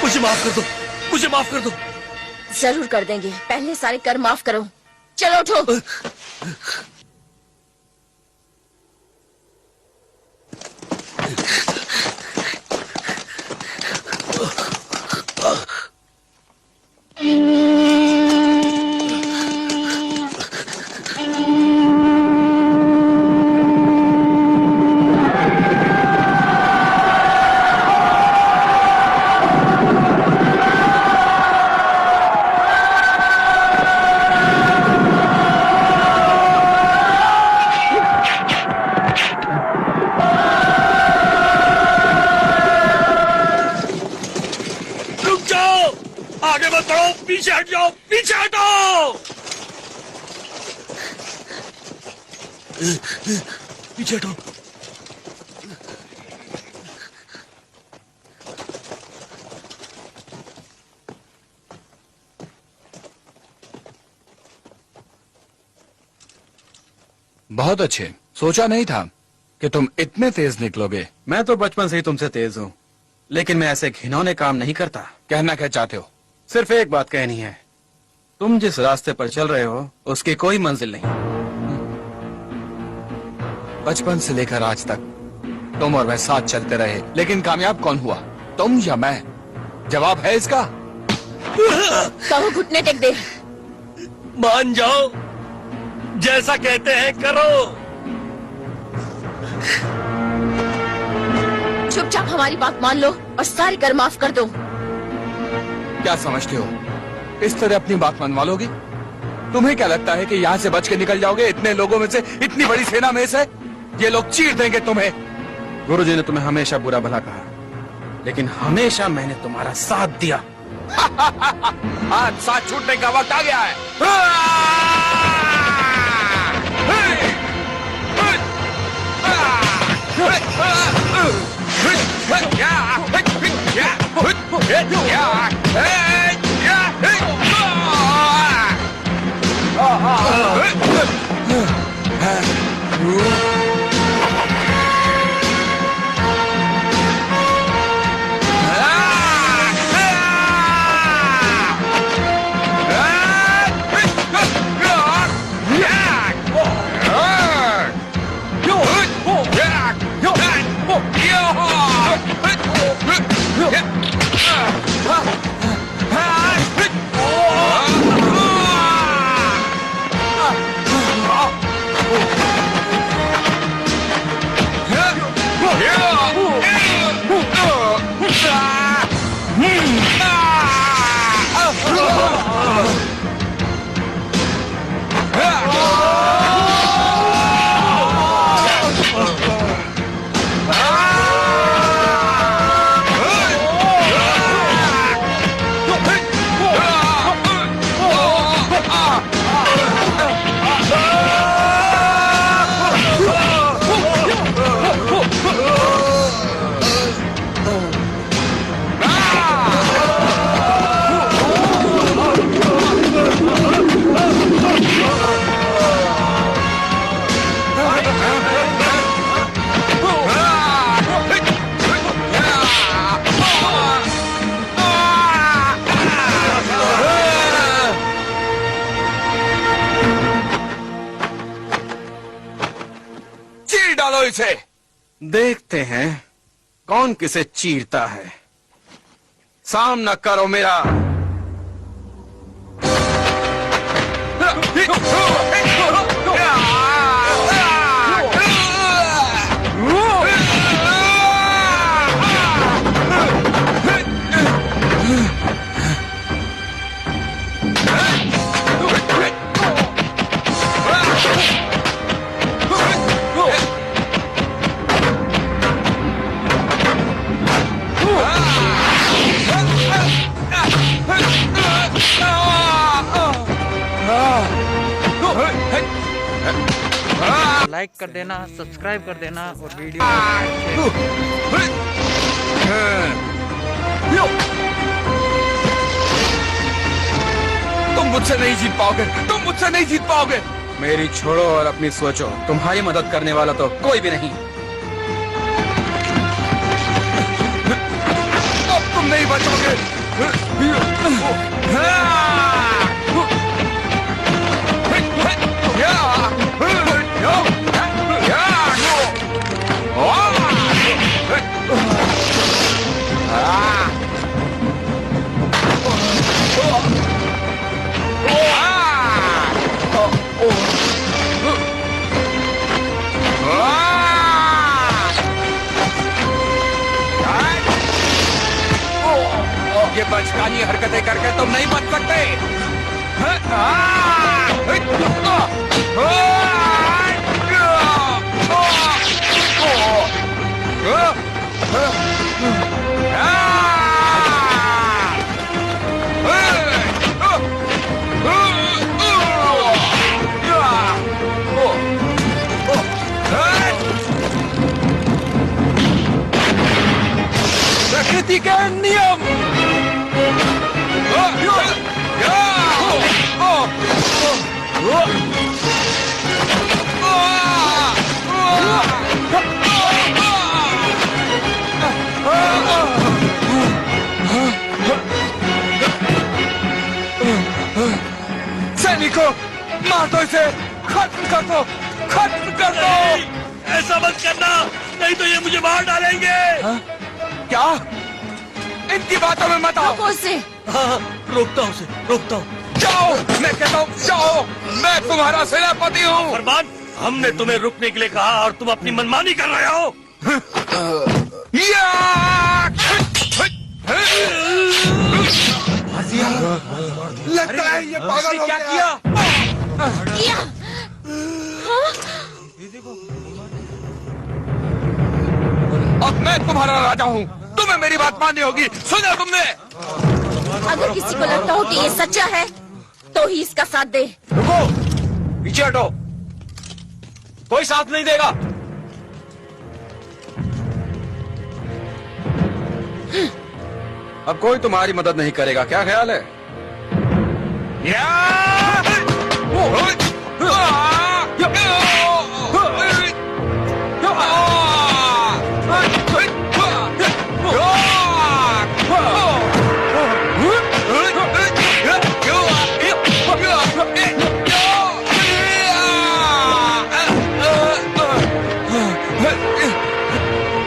मुझे माफ कर दो, मुझे माफ कर दो। जरूर कर देंगे। पहले सारे कर माफ करो। चलो उठो। आगे मत बढ़ो, पीछे हट जाओ, पीछे हटो। पीछे हटो। बहुत अच्छे। सोचा नहीं था कि तुम इतने तेज निकलोगे। मैं तो बचपन से ही तुमसे तेज हूँ, लेकिन मैं ऐसे घिनौने काम नहीं करता। कहना क्या चाहते हो? सिर्फ एक बात कहनी है, तुम जिस रास्ते पर चल रहे हो उसकी कोई मंजिल नहीं। बचपन से लेकर आज तक तुम और मैं साथ चलते रहे, लेकिन कामयाब कौन हुआ, तुम या मैं? जवाब है इसका। कहो घुटने टेक दे। मान जाओ, जैसा कहते हैं करो। चुपचाप हमारी बात मान लो और सारे कर माफ कर दो। क्या समझते हो, इस तरह अपनी बात मनवा लोगी? तुम्हें क्या लगता है कि यहाँ से बच के निकल जाओगे? इतने लोगों में से, इतनी बड़ी सेना में से ये लोग चीर देंगे तुम्हें। गुरुजी ने तुम्हें हमेशा बुरा भला कहा, लेकिन हमेशा मैंने तुम्हारा साथ दिया। आज साथ छूटने का वक्त आ गया है। इसे देखते हैं कौन किसे चीरता है। सामना करो मेरा। लाइक कर देना, सब्सक्राइब कर देना और वीडियो तुम मुझसे नहीं जीत पाओगे, तुम मुझसे नहीं जीत पाओगे। मेरी छोड़ो और अपनी सोचो। तुम्हारी मदद करने वाला तो कोई भी नहीं। अब तुम नहीं बचोगे। हरकतें करके तुम नहीं बच सकते। प्रकृति के नियम। सैनिकों, मार दो इसे, खत्म कर दो, खत्म कर दो। ऐसा मत करना, नहीं तो ये मुझे मार डालेंगे। क्या? इनकी बातों में मत आओ। हाँ, रोकता हूँ उसे, रोकता हूँ। जाओ, मैं कहता हूँ जाओ, मैं तुम्हारा सेनापति हूँ। फरमान, हमने तुम्हें रुकने के लिए कहा और तुम अपनी मनमानी कर रहे हो। लगता है ये पागल हो क्या गया। किया? अब मैं तुम्हारा राजा हूँ, तुम्हें मेरी बात माननी होगी। सुना तुमने? अगर किसी को लगता हो कि ये सच्चा है तो ही इसका साथ दे। रुको, पीछे हटो, कोई साथ नहीं देगा। अब कोई तुम्हारी मदद नहीं करेगा, क्या ख्याल है?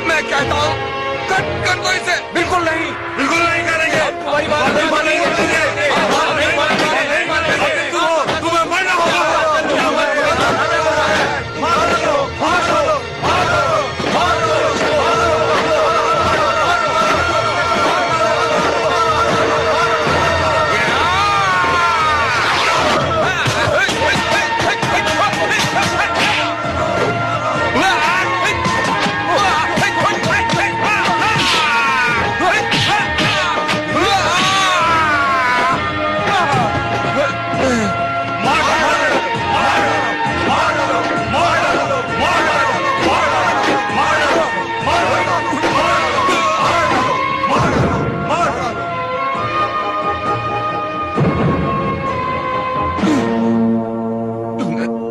मैं कहता हूँ कट कर दो इसे। बिल्कुल नहीं, बिल्कुल नहीं करेंगे। तुम्हारी बात नहीं मानेंगे। तुम्हें मरना होगा।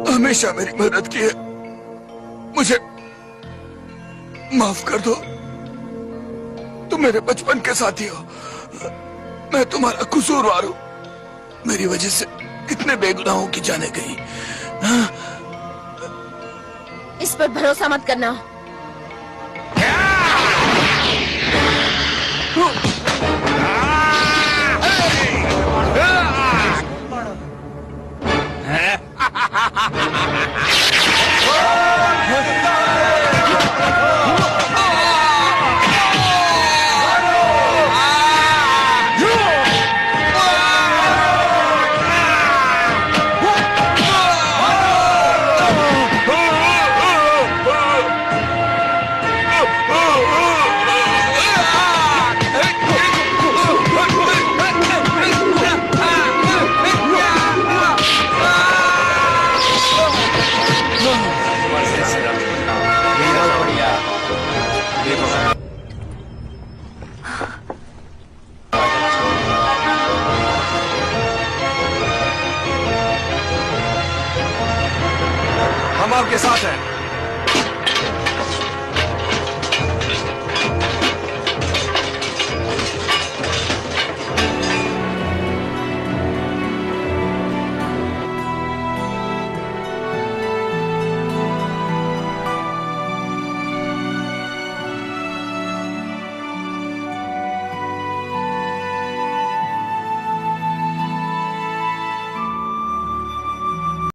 हमेशा मेरी मदद की है, मुझे माफ कर दो। तुम मेरे बचपन के साथी हो, मैं तुम्हारा कसूरवार हूँ। मेरी वजह से कितने बेगुनाहों की जाने गई। इस पर भरोसा मत करना। हम आपके साथ हैं।